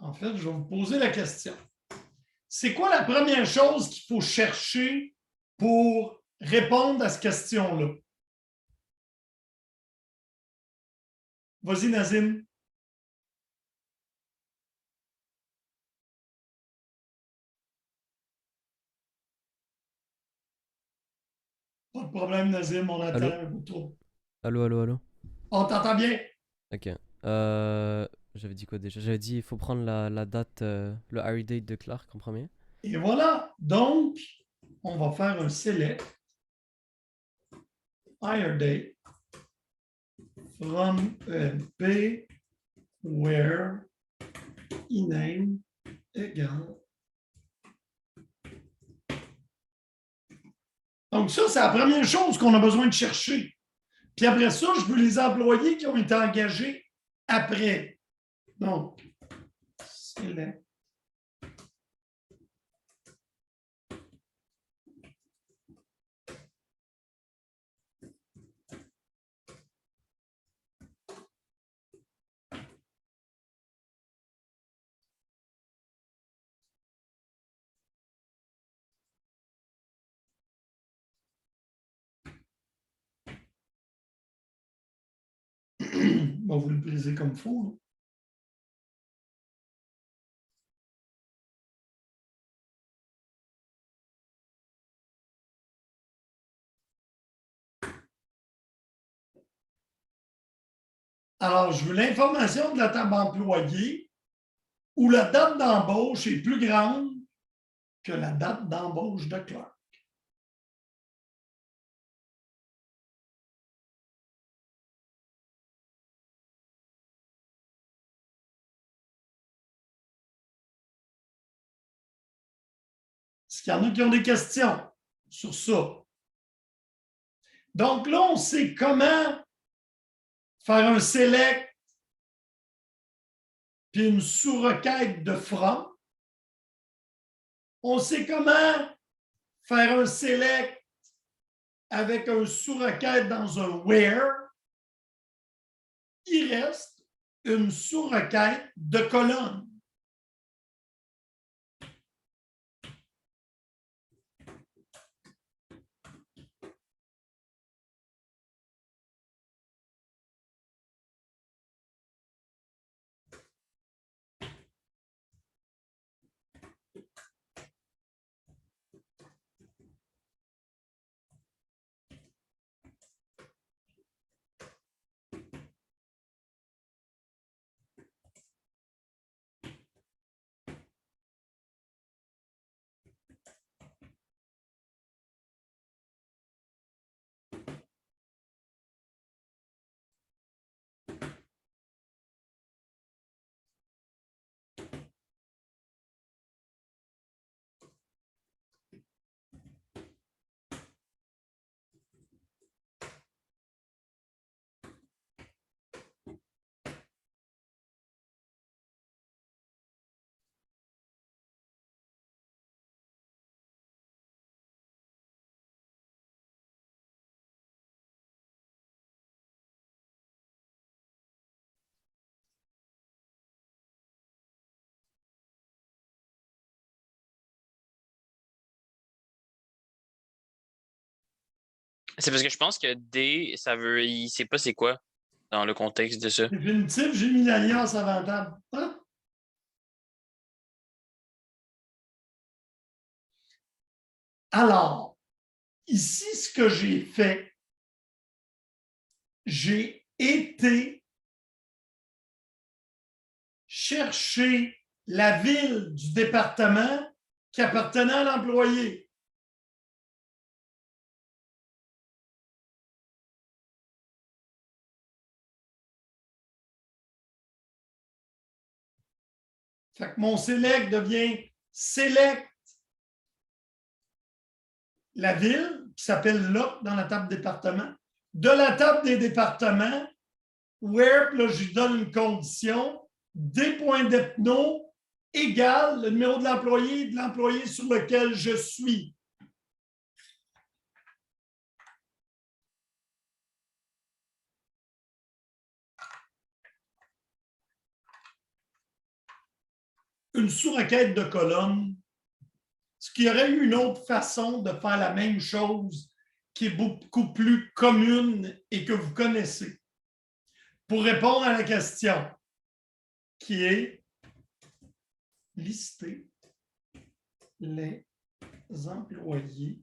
En fait, je vais vous poser la question. C'est quoi la première chose qu'il faut chercher pour répondre à cette question-là? Vas-y, Nazim. Pas de problème, Nazim, on attend Allô? un bout trop. Allô, allô, allô? On t'entend bien? Ok. J'avais dit quoi déjà? J'avais dit il faut prendre la date, le hire date de Clark en premier. Et voilà. Donc, on va faire un select hire date from EMP where ename égale. Donc, ça, c'est la première chose qu'on a besoin de chercher. Puis après ça, je veux les employés qui ont été engagés après. Donc, select. On va vous le briser comme il faut. Alors, je veux l'information de la table employée où la date d'embauche est plus grande que la date d'embauche de Clark. Est-ce qu'il y en a qui ont des questions sur ça? Donc là, on sait comment faire un select puis une sous-requête de from. On sait comment faire un select avec un sous-requête dans un where. Il reste une sous-requête de colonne. C'est parce que je pense que D, ça veut. Il sait pas c'est quoi dans le contexte de ça. Définitif, j'ai mis l'alliance avant table. Hein? Alors, ici, ce que j'ai fait, j'ai été chercher la ville du département qui appartenait à l'employé. Fait que mon select devient select la ville qui s'appelle là dans la table département. De la table des départements, where, là, je lui donne une condition, d.depno égale le numéro de l'employé sur lequel je suis. Une sous-requête de colonne, ce qui aurait eu une autre façon de faire la même chose qui est beaucoup plus commune et que vous connaissez. Pour répondre à la question qui est lister les employés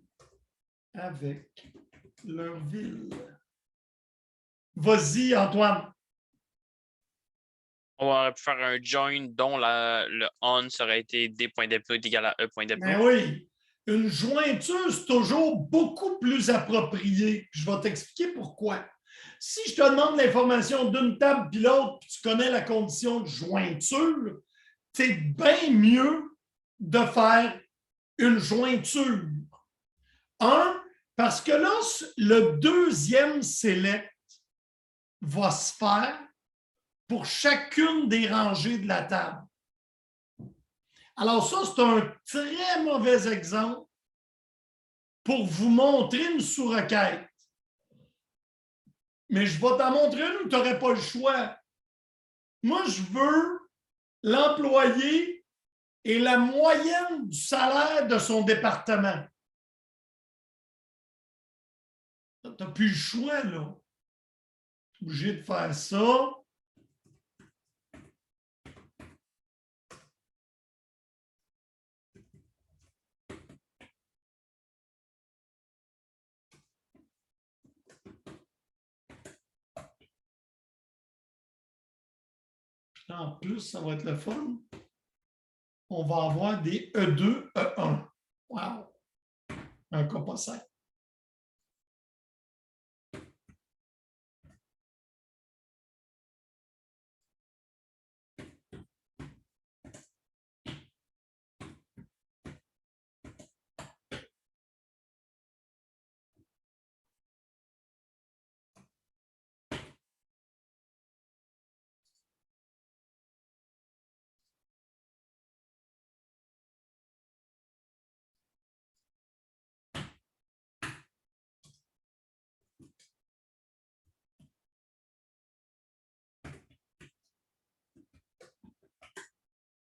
avec leur ville. Vas-y, Antoine. On aurait pu faire un join dont le on serait été d.dep est égal à e.dep. Mais oui, une jointure, c'est toujours beaucoup plus approprié. Je vais t'expliquer pourquoi. Si je te demande l'information d'une table puis l'autre, puis tu connais la condition de jointure, c'est bien mieux de faire une jointure. Parce que là, le deuxième select va se faire pour chacune des rangées de la table. Alors ça, c'est un très mauvais exemple pour vous montrer une sous-requête. Mais je vais t'en montrer une où tu n'aurais pas le choix. Moi, je veux l'employé et la moyenne du salaire de son département. Tu n'as plus le choix, là. Tu es obligé de faire ça. En plus, ça va être le fun. On va avoir des E2, E1. Wow! Un cas pas simple.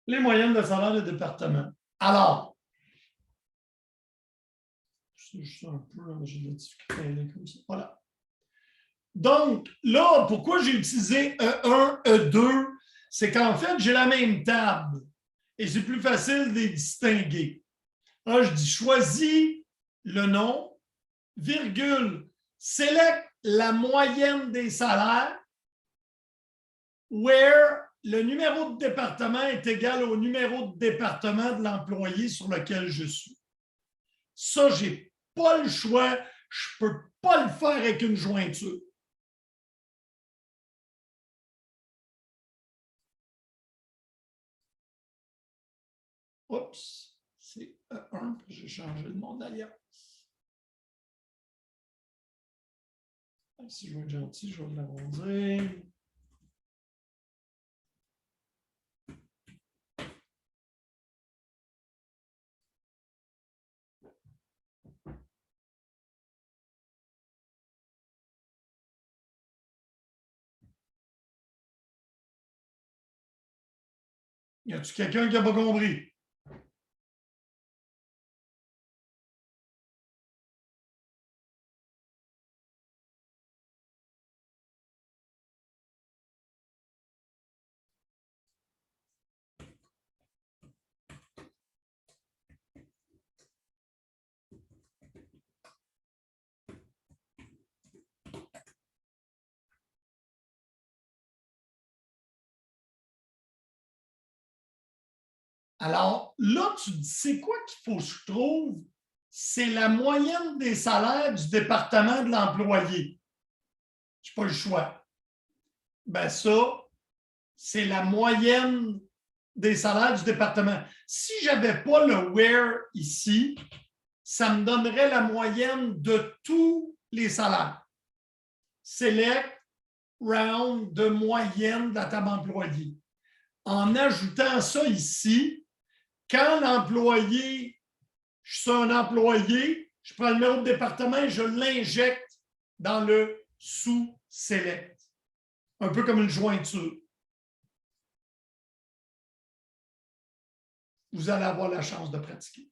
Les moyennes de salaire de département. Alors, c'est juste un peu, j'ai de la difficulté à aller comme ça. Voilà. Donc, là, pourquoi j'ai utilisé E1, E2? C'est qu'en fait, j'ai la même table et c'est plus facile de les distinguer. Là, je dis choisis le nom, virgule, select la moyenne des salaires, where le numéro de département est égal au numéro de département de l'employé sur lequel je suis. Ça, je n'ai pas le choix. Je ne peux pas le faire avec une jointure. Oups, c'est E1, j'ai changé le nom d'alliance. Si je veux être gentil, je vais l'arrondir. Y a-t-il quelqu'un qui n'a pas compris? Alors, là, tu dis, c'est quoi qu'il faut que je trouve? C'est la moyenne des salaires du département de l'employé. Je n'ai pas le choix. Ben ça, c'est la moyenne des salaires du département. Si je n'avais pas le where ici, ça me donnerait la moyenne de tous les salaires. Select round de moyenne de la table employée. En ajoutant ça ici, quand l'employé, je suis un employé, je prends le numéro de département et je l'injecte dans le sous-select. Un peu comme une jointure. Vous allez avoir la chance de pratiquer.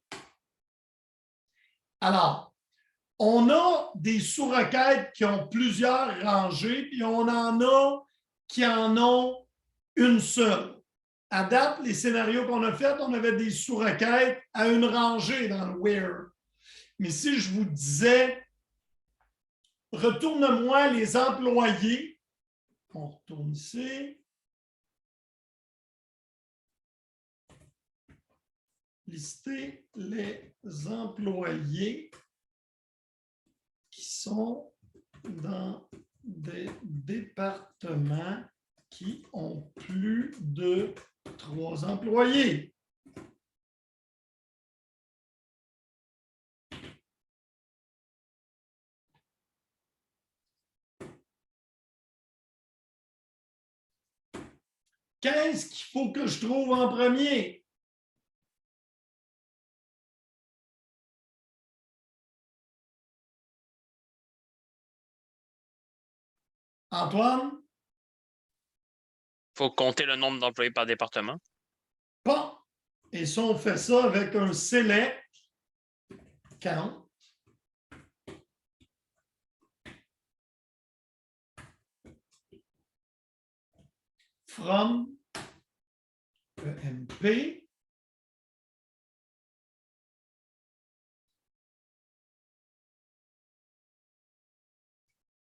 Alors, on a des sous-requêtes qui ont plusieurs rangées, puis on en a qui en ont une seule. À date, les scénarios qu'on a faits, on avait des sous-requêtes à une rangée dans le where. Mais si je vous disais, retourne-moi les employés, on retourne ici, lister les employés qui sont dans des départements qui ont plus de 3 employés. Qu'est-ce qu'il faut que je trouve en premier? Antoine? Il faut compter le nombre d'employés par département. Bon. Et ça, on fait ça avec un select count. From EMP.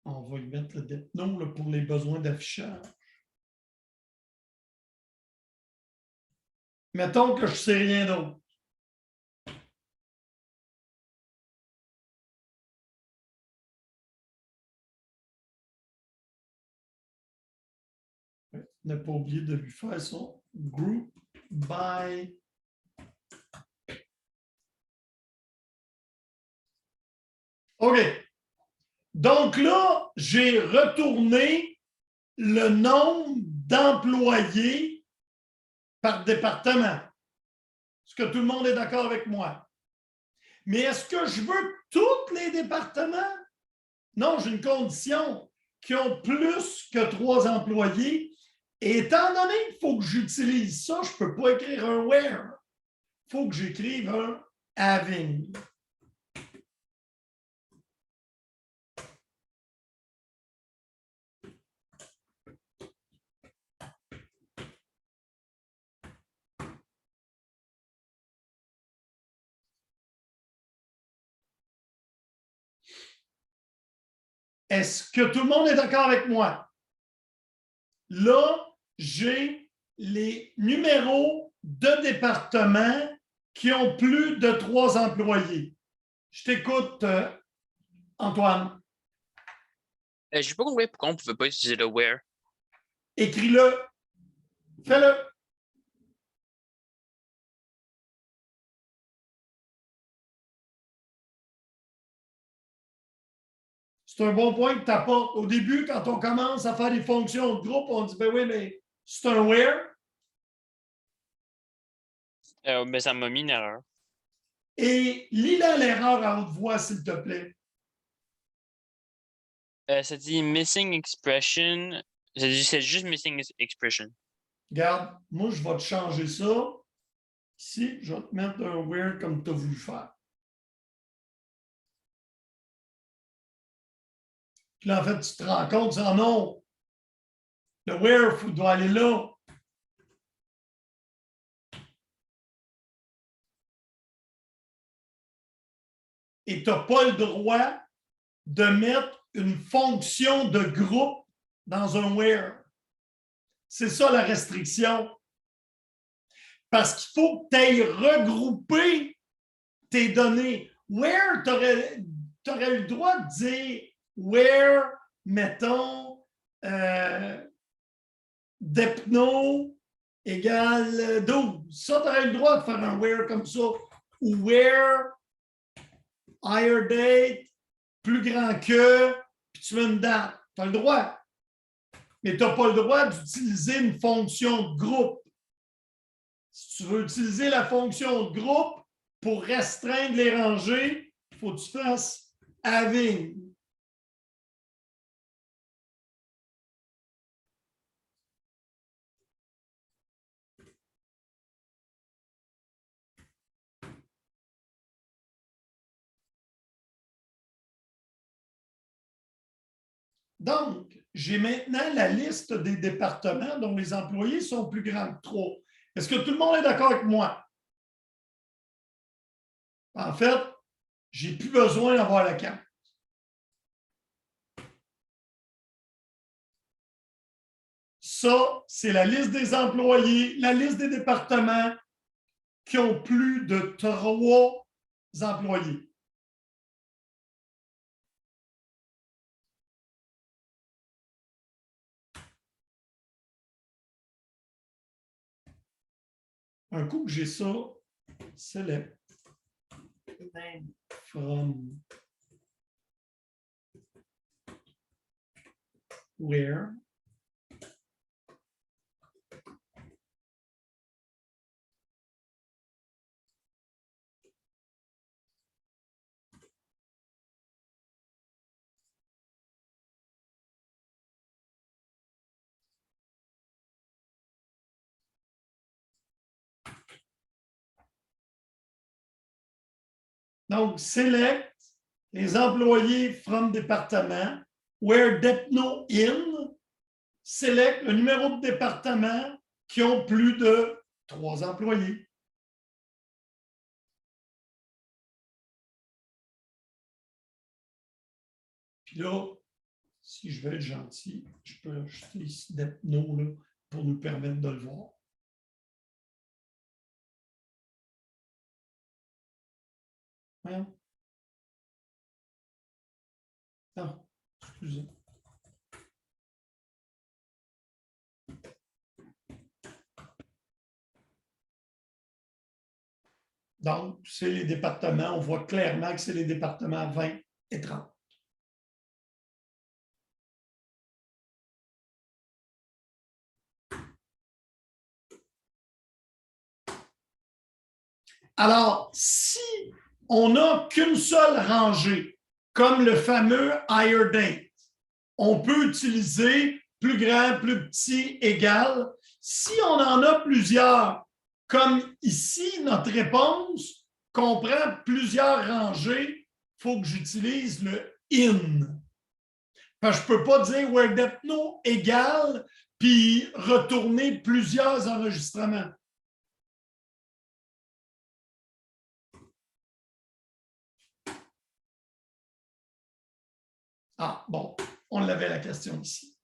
On va y mettre le depth-nom pour les besoins d'affichage. Mettons que je ne sais rien d'autre. Ne pas oublier de lui faire son group by. OK. Donc là, j'ai retourné le nombre d'employés par département. Est-ce que tout le monde est d'accord avec moi? Mais est-ce que je veux tous les départements? Non, j'ai une condition qui ont plus que 3 employés. Et étant donné qu'il faut que j'utilise ça, je ne peux pas écrire un where. Il faut que j'écrive un having. Est-ce que tout le monde est d'accord avec moi? Là, j'ai les numéros de départements qui ont plus de 3 employés. Je t'écoute, Antoine. Je n'ai pas compris pourquoi on ne pouvait pas utiliser le where. Écris-le. Fais-le. C'est un bon point que tu apportes. Au début, quand on commence à faire des fonctions de groupe, on dit, ben oui, mais c'est un where. Mais ça m'a mis une erreur. Et lis-la l'erreur à haute voix, s'il te plaît. Ça dit missing expression. C'est juste missing expression. Regarde, moi, je vais te changer ça. Ici, je vais te mettre un where comme tu as voulu faire. Puis là, en fait, tu te rends compte, oh non, le where doit aller là. Et tu n'as pas le droit de mettre une fonction de groupe dans un where. C'est ça la restriction. Parce qu'il faut que tu ailles regrouper tes données. Where, tu aurais eu le droit de dire where, mettons, depno égale 12. Ça, tu aurais eu le droit de faire un where comme ça. Ou where, higher date, plus grand que, puis tu veux une date. Tu as le droit. Mais tu n'as pas le droit d'utiliser une fonction de groupe. Si tu veux utiliser la fonction de groupe pour restreindre les rangées, il faut que tu fasses having. Donc, j'ai maintenant la liste des départements dont les employés sont plus grands que 3. Est-ce que tout le monde est d'accord avec moi? En fait, je n'ai plus besoin d'avoir la carte. Ça, c'est la liste des employés, la liste des départements qui ont plus de 3 employés. Un coup que j'ai ça, select name from where. Donc, select les employés from département, where Depno in, select le numéro de département qui ont plus de 3 employés. Puis là, si je veux être gentil, je peux ajouter ici Depno là, pour nous permettre de le voir. Voyons. Ah, excusez. Donc, c'est les départements. On voit clairement que c'est les départements 20 et 30. Alors, si on n'a qu'une seule rangée, comme le fameux higher date, on peut utiliser plus grand, plus petit, égal. Si on en a plusieurs, comme ici, notre réponse comprend plusieurs rangées, il faut que j'utilise le in. Parce que je ne peux pas dire where Depno égale puis retourner plusieurs enregistrements. Ah, bon, on l'avait la question ici.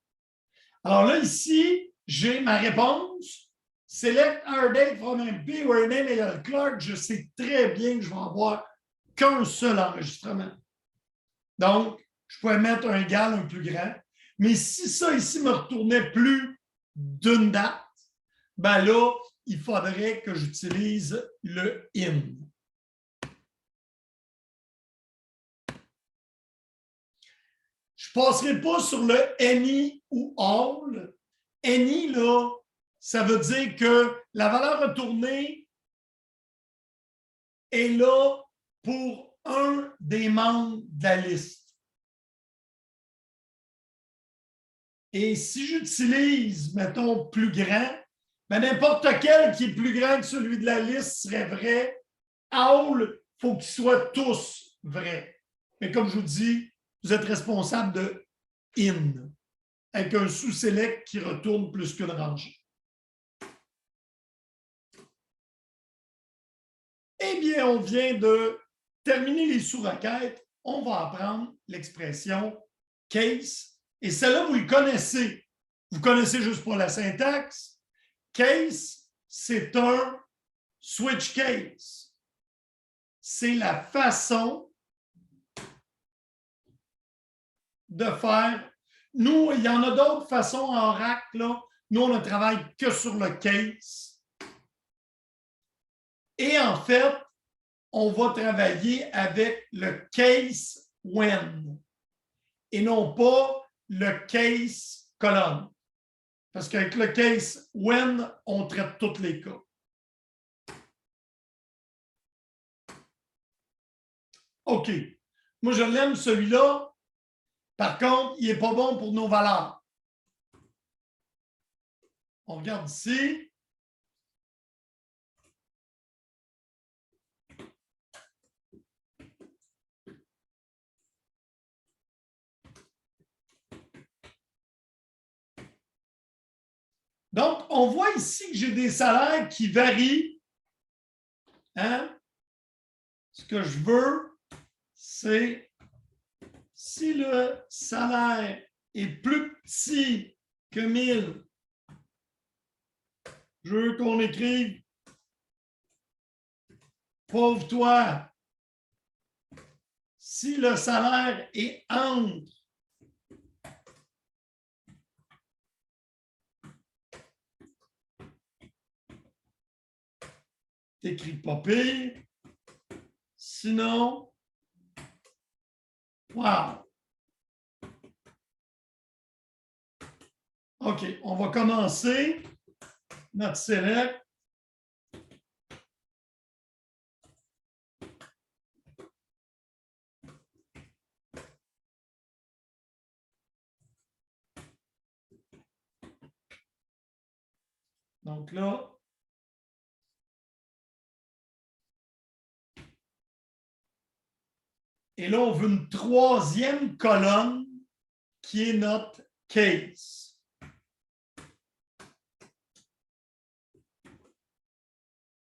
Alors là, ici, j'ai ma réponse. Select our date from MP where name égale Clark. Je sais très bien que je vais avoir qu'un seul enregistrement. Donc, je pourrais mettre un égal, un plus grand. Mais si ça ici me retournait plus d'une date, ben là, il faudrait que j'utilise le in. Je ne passerai pas sur le any ou all. Any, là, ça veut dire que la valeur retournée est là pour un des membres de la liste. Et si j'utilise, mettons, plus grand, ben n'importe quel qui est plus grand que celui de la liste serait vrai. All, il faut qu'ils soient tous vrais. Mais comme je vous dis, vous êtes responsable de in, avec un sous-select qui retourne plus qu'une rangée. Eh bien, on vient de terminer les sous-requêtes. On va apprendre l'expression case. Et celle-là, vous le connaissez. Vous connaissez juste pour la syntaxe. Case, c'est un switch case. C'est la façon de faire. Nous, il y en a d'autres façons en RAC, là. Nous, on ne travaille que sur le case. Et en fait, on va travailler avec le case when et non pas le case colonne. Parce qu'avec le case when, on traite tous les cas. OK. Moi, je l'aime, celui-là. Par contre, il n'est pas bon pour nos valeurs. On regarde ici. Donc, on voit ici que j'ai des salaires qui varient. Hein? Ce que je veux, c'est si le salaire est plus petit que 1000, je veux qu'on écrive Pauvre toi, si le salaire est entre t'écris pas pire, sinon, wow! OK, on va commencer notre select. Donc là, et là, on veut une troisième colonne qui est notre case.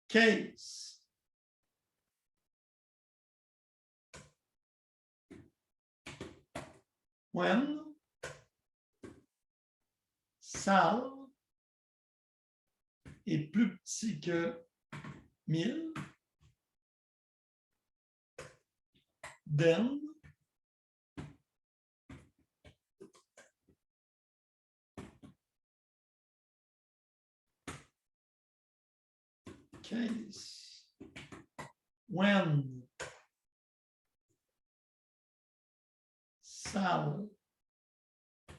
Case. When sal est plus petit que 1000, then case when sal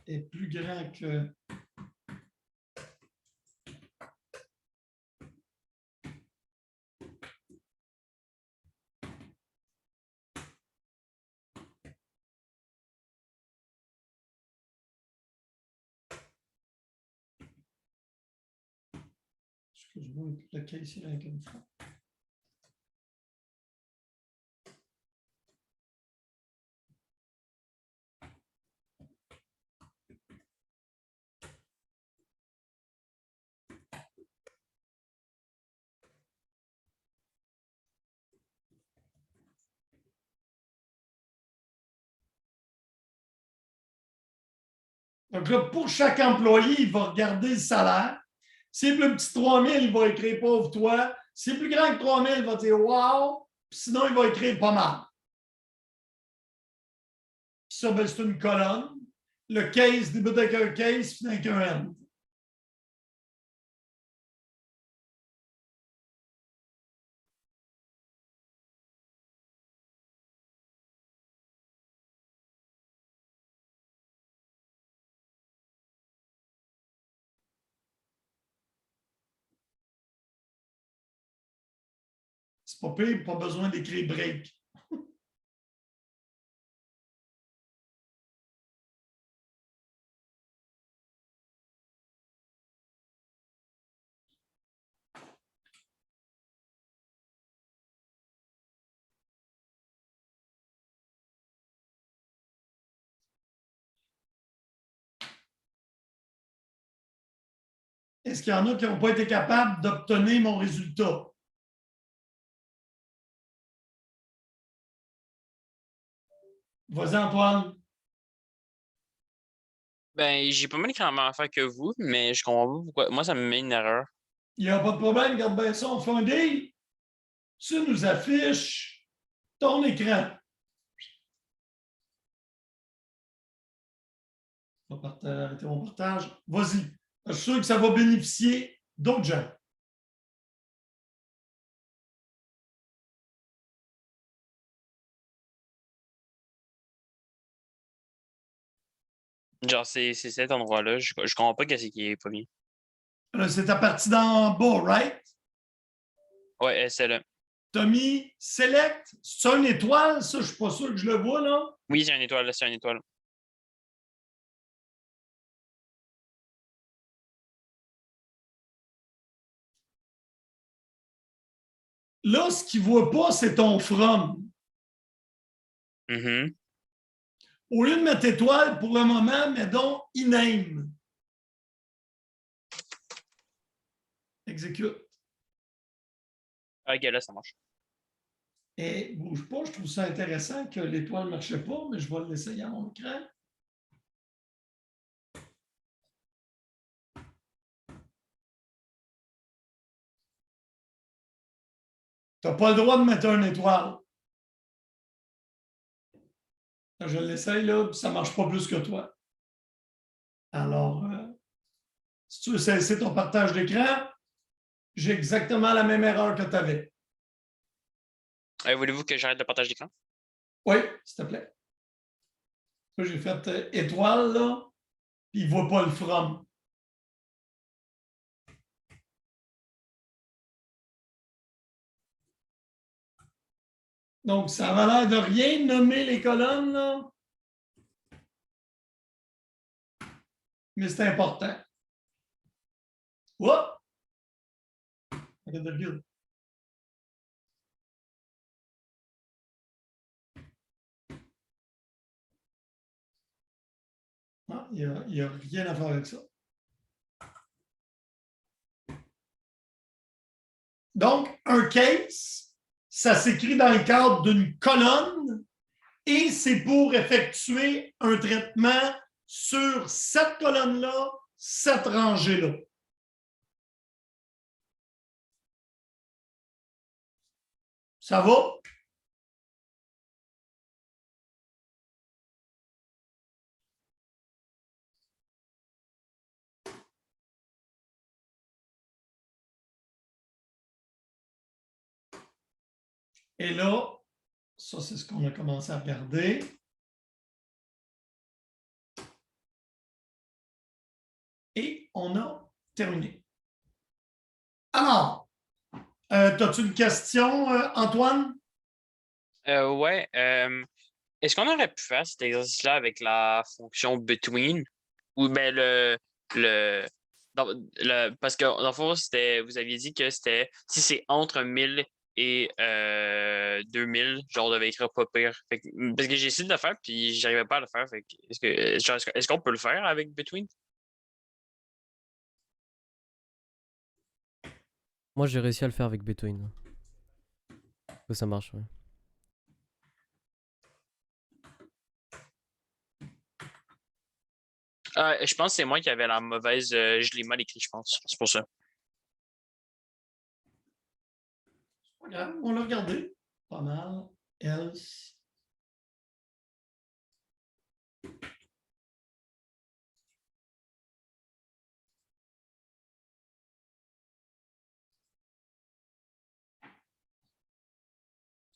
est plus grand que excuse-moi, le case il est avec une fois. Donc là, pour chaque employé, il va regarder le salaire. Si c'est plus petit 3 000, il va écrire pauvre toi. Si c'est plus grand que 3 000, il va dire wow. Puis sinon, il va écrire pas mal. Puis ça, ben, c'est une colonne. Le case débute avec un case, finit avec un end. C'est pas pire, pas besoin d'écrire break. Est-ce qu'il y en a qui n'ont pas été capables d'obtenir mon résultat? Vas-y, Antoine. Ben, j'ai pas mal écrit la même affaire que vous, mais je comprends pas pourquoi. Moi, ça me met une erreur. Il n'y a pas de problème, regarde bien ça, on fait un deal. Tu nous affiches ton écran. On va arrêter mon partage. Vas-y. Je suis sûr que ça va bénéficier d'autres gens. Genre, c'est cet endroit-là. Je comprends pas qu'est-ce qui est pas bien. Là, c'est ta partie d'en bas, right? Ouais, c'est là. Tu as mis Select. C'est une étoile, ça, je ne suis pas sûr que je le vois, là. Oui, c'est une étoile, là, c'est une étoile. Là, ce qu'il ne voit pas, c'est ton from. Mhm. Au lieu de mettre étoile pour le moment, mets donc iname. Exécute. Ok, là, ça marche. Et bouge pas, je trouve ça intéressant que l'étoile ne marchait pas, mais je vais l'essayer à mon écran. Tu n'as pas le droit de mettre une étoile. Je l'essaye, là, puis ça ne marche pas plus que toi. Alors, si tu veux cesser ton partage d'écran, j'ai exactement la même erreur que tu avais. Voulez-vous que j'arrête le partage d'écran? Oui, s'il te plaît. J'ai fait étoile, là, puis il ne voit pas le from. Donc, ça va l'air de rien nommer les colonnes, là. Mais c'est important. Oups! Ah, il n'y a rien à faire avec ça. Donc, un case, ça s'écrit dans le cadre d'une colonne et c'est pour effectuer un traitement sur cette colonne-là, cette rangée-là. Ça va? Et là, ça, c'est ce qu'on a commencé à regarder. Et on a terminé. Alors, as-tu une question, Antoine? Ouais. Est-ce qu'on aurait pu faire cet exercice-là avec la fonction between? Ou bien parce que dans le fond, vous aviez dit que c'était si c'est entre 1000 et 2000, genre, on devait écrire pas pire. Parce que j'ai essayé de le faire, puis j'arrivais pas à le faire. Est-ce qu'on peut le faire avec between? Moi, j'ai réussi à le faire avec Between. Que ça marche, ouais. Je pense que c'est moi qui avais la mauvaise. Je l'ai mal écrit, je pense. C'est pour ça. Regarde, on l'a regardé. Pas mal. Else.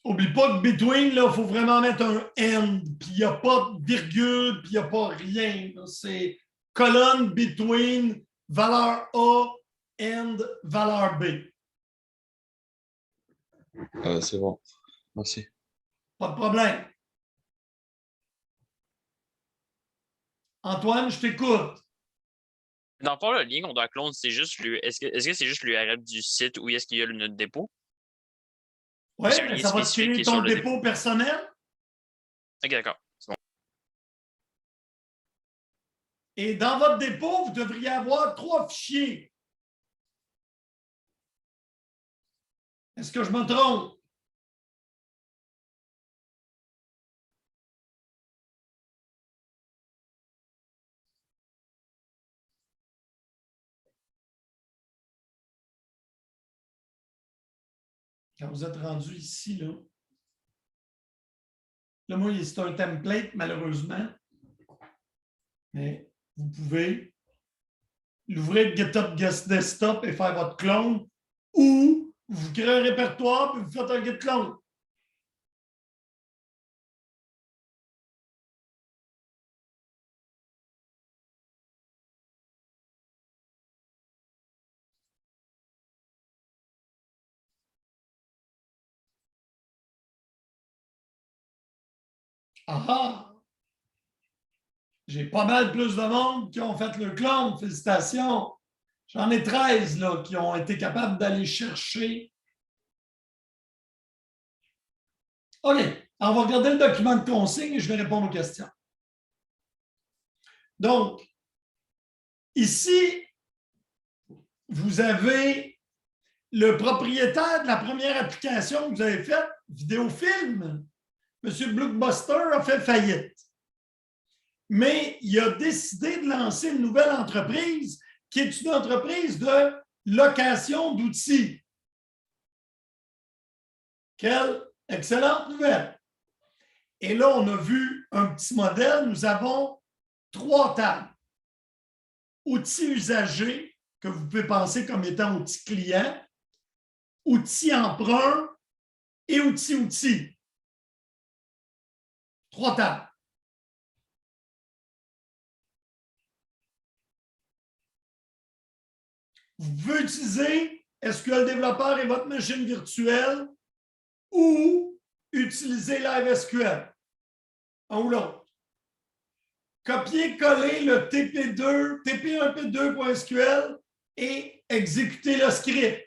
Oublie pas que between, il faut vraiment mettre un end, puis il n'y a pas de virgule, puis il n'y a pas rien. C'est colonne between, valeur A, end, valeur B. C'est bon. Merci. Pas de problème. Antoine, je t'écoute. Dans le fond, le lien qu'on doit clone, c'est juste est-ce que c'est juste l'URL du site ou est-ce qu'il y a notre dépôt? Oui, C'est un mais lien ça va te spécifique qui créer est sur ton le dépôt personnel. Ok, d'accord. C'est bon. Et dans votre dépôt, vous devriez avoir 3 fichiers. Est-ce que je me trompe? Quand vous êtes rendu ici, là, moi, c'est un template, malheureusement. Mais vous pouvez l'ouvrir GitHub Desktop et faire votre clone ou vous créez un répertoire et vous faites un git clone. Ah! J'ai pas mal plus de monde qui ont fait le clone. Félicitations! J'en ai 13 là, qui ont été capables d'aller chercher. OK. On va regarder le document de consigne et je vais répondre aux questions. Donc, ici, vous avez le propriétaire de la première application que vous avez faite, Vidéofilm. M. Blockbuster a fait faillite. Mais il a décidé de lancer une nouvelle entreprise qui est une entreprise de location d'outils. Quelle excellente nouvelle! Et là, on a vu un petit modèle. Nous avons 3 tables. Outils usagers, que vous pouvez penser comme étant outils clients, outils emprunt et outils. 3 tables. Vous pouvez utiliser SQL Développeur et votre machine virtuelle ou utiliser Live SQL, un ou l'autre. Copier-coller le TP2, TP1P2.SQL et exécuter le script.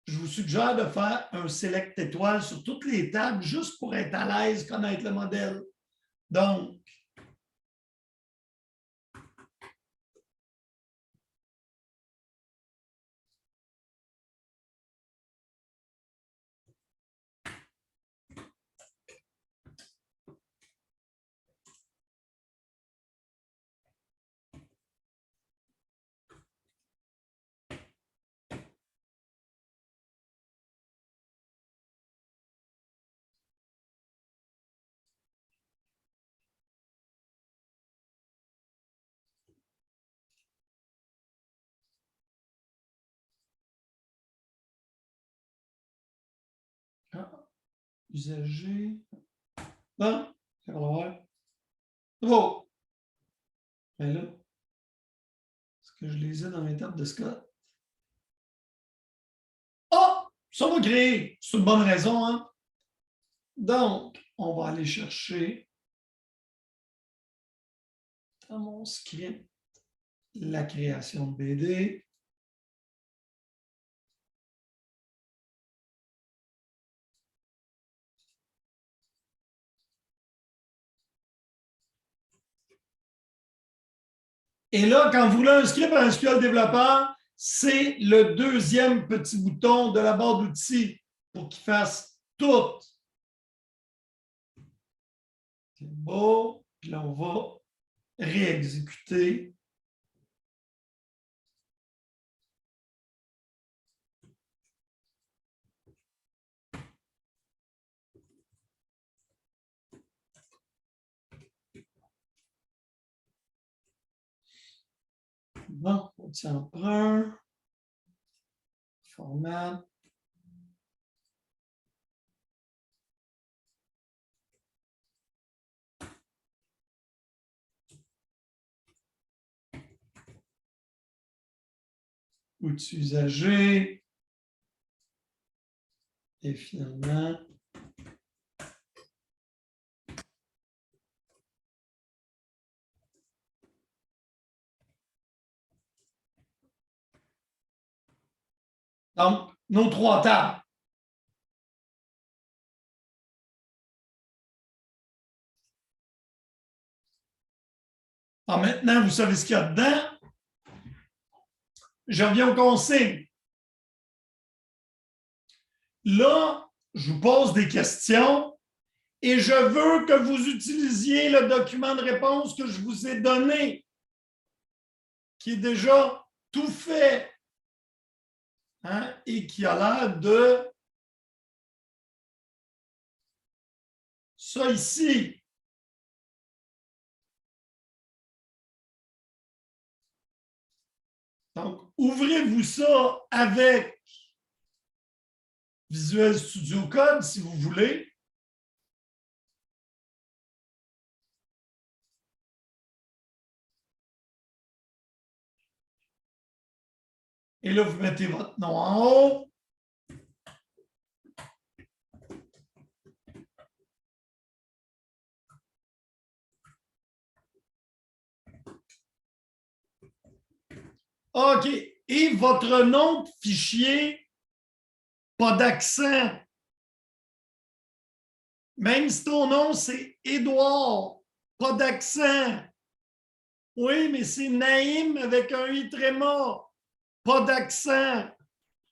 Je vous suggère de faire un select étoile sur toutes les tables juste pour être à l'aise, connaître le modèle. Donc, usager. Bon, ça va voir. Oh! Mais là, est-ce que je les ai dans mes tables de Scott? Oh! Ça va créer. C'est une bonne raison, hein? Donc, on va aller chercher dans mon script la création de BD. Et là, quand vous voulez un script à un SQL développeur, c'est le deuxième petit bouton de la barre d'outils pour qu'il fasse tout. C'est beau. Puis là, on va réexécuter. Bon, outil emprunt, format. Outils usagers. Et finalement, donc, nos 3 tables. Alors maintenant, vous savez ce qu'il y a dedans. Je reviens aux consignes. Là, je vous pose des questions et je veux que vous utilisiez le document de réponse que je vous ai donné, qui est déjà tout fait, hein, et qui a l'air de ça ici. Donc, ouvrez-vous ça avec Visual Studio Code si vous voulez. Et là, vous mettez votre nom en haut. OK. Et votre nom de fichier, pas d'accent. Même si ton nom, c'est Édouard, pas d'accent. Oui, mais c'est Naïm avec un I tréma. Pas d'accent.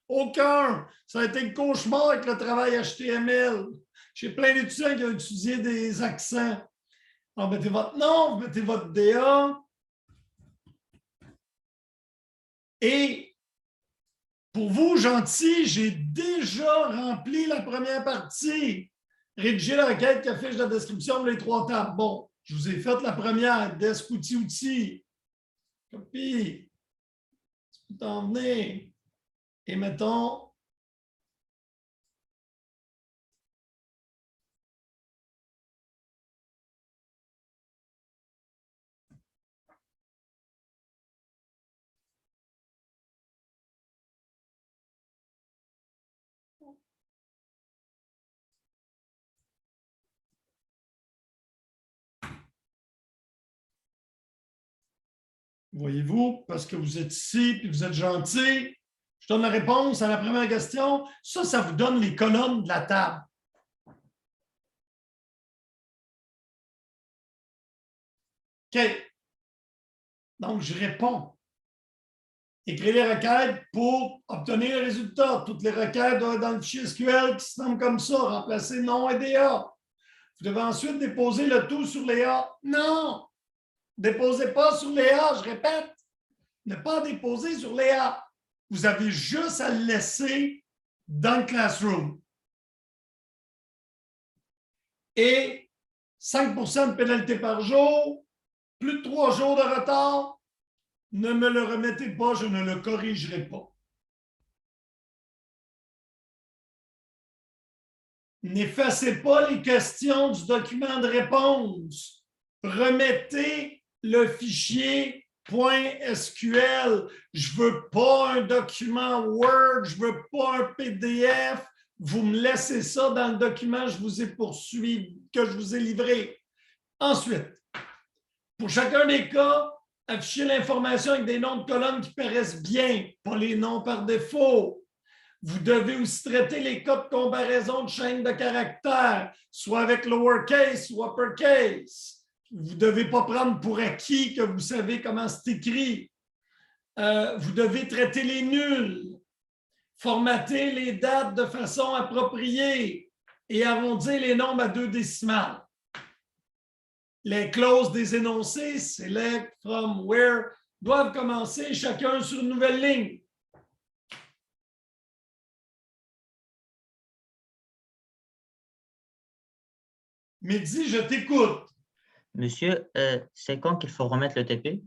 Aucun. Ça a été le cauchemar avec le travail HTML. J'ai plein d'étudiants qui ont étudié des accents. Alors, mettez votre nom, vous mettez votre DA. Et pour vous, gentils, j'ai déjà rempli la première partie. Rédiger la requête qui affiche la description de les 3 tables. Bon, je vous ai fait la première, desk outils. Copie. Tu peux t'en venir. Et mettons. Voyez-vous, parce que vous êtes ici et vous êtes gentil, je donne la réponse à la première question. Ça vous donne les colonnes de la table. OK. Donc, je réponds. Écrivez les requêtes pour obtenir le résultat. Toutes les requêtes doivent être dans le fichier SQL qui se nomme comme ça, remplacer nom et DA. Vous devez ensuite déposer le tout sur les A. Non! Déposez pas sur les A, je répète. Ne pas déposer sur les A. Vous avez juste à le laisser dans le classroom. Et 5 % de pénalité par jour, plus de 3 jours de retard, ne me le remettez pas, je ne le corrigerai pas. N'effacez pas les questions du document de réponse. Remettez le fichier .SQL. Je ne veux pas un document Word, je ne veux pas un PDF. Vous me laissez ça dans le document que je vous ai livré. Ensuite, pour chacun des cas, affichez l'information avec des noms de colonnes qui paraissent bien, pas les noms par défaut. Vous devez aussi traiter les cas de comparaison de chaîne de caractères, soit avec lowercase ou uppercase. Vous ne devez pas prendre pour acquis que vous savez comment c'est écrit. Vous devez traiter les nuls, formater les dates de façon appropriée et arrondir les nombres à 2 décimales. Les clauses des énoncés, select, from, where, doivent commencer chacun sur une nouvelle ligne. Mehdi, je t'écoute. Monsieur, c'est quand qu'il faut remettre le TP?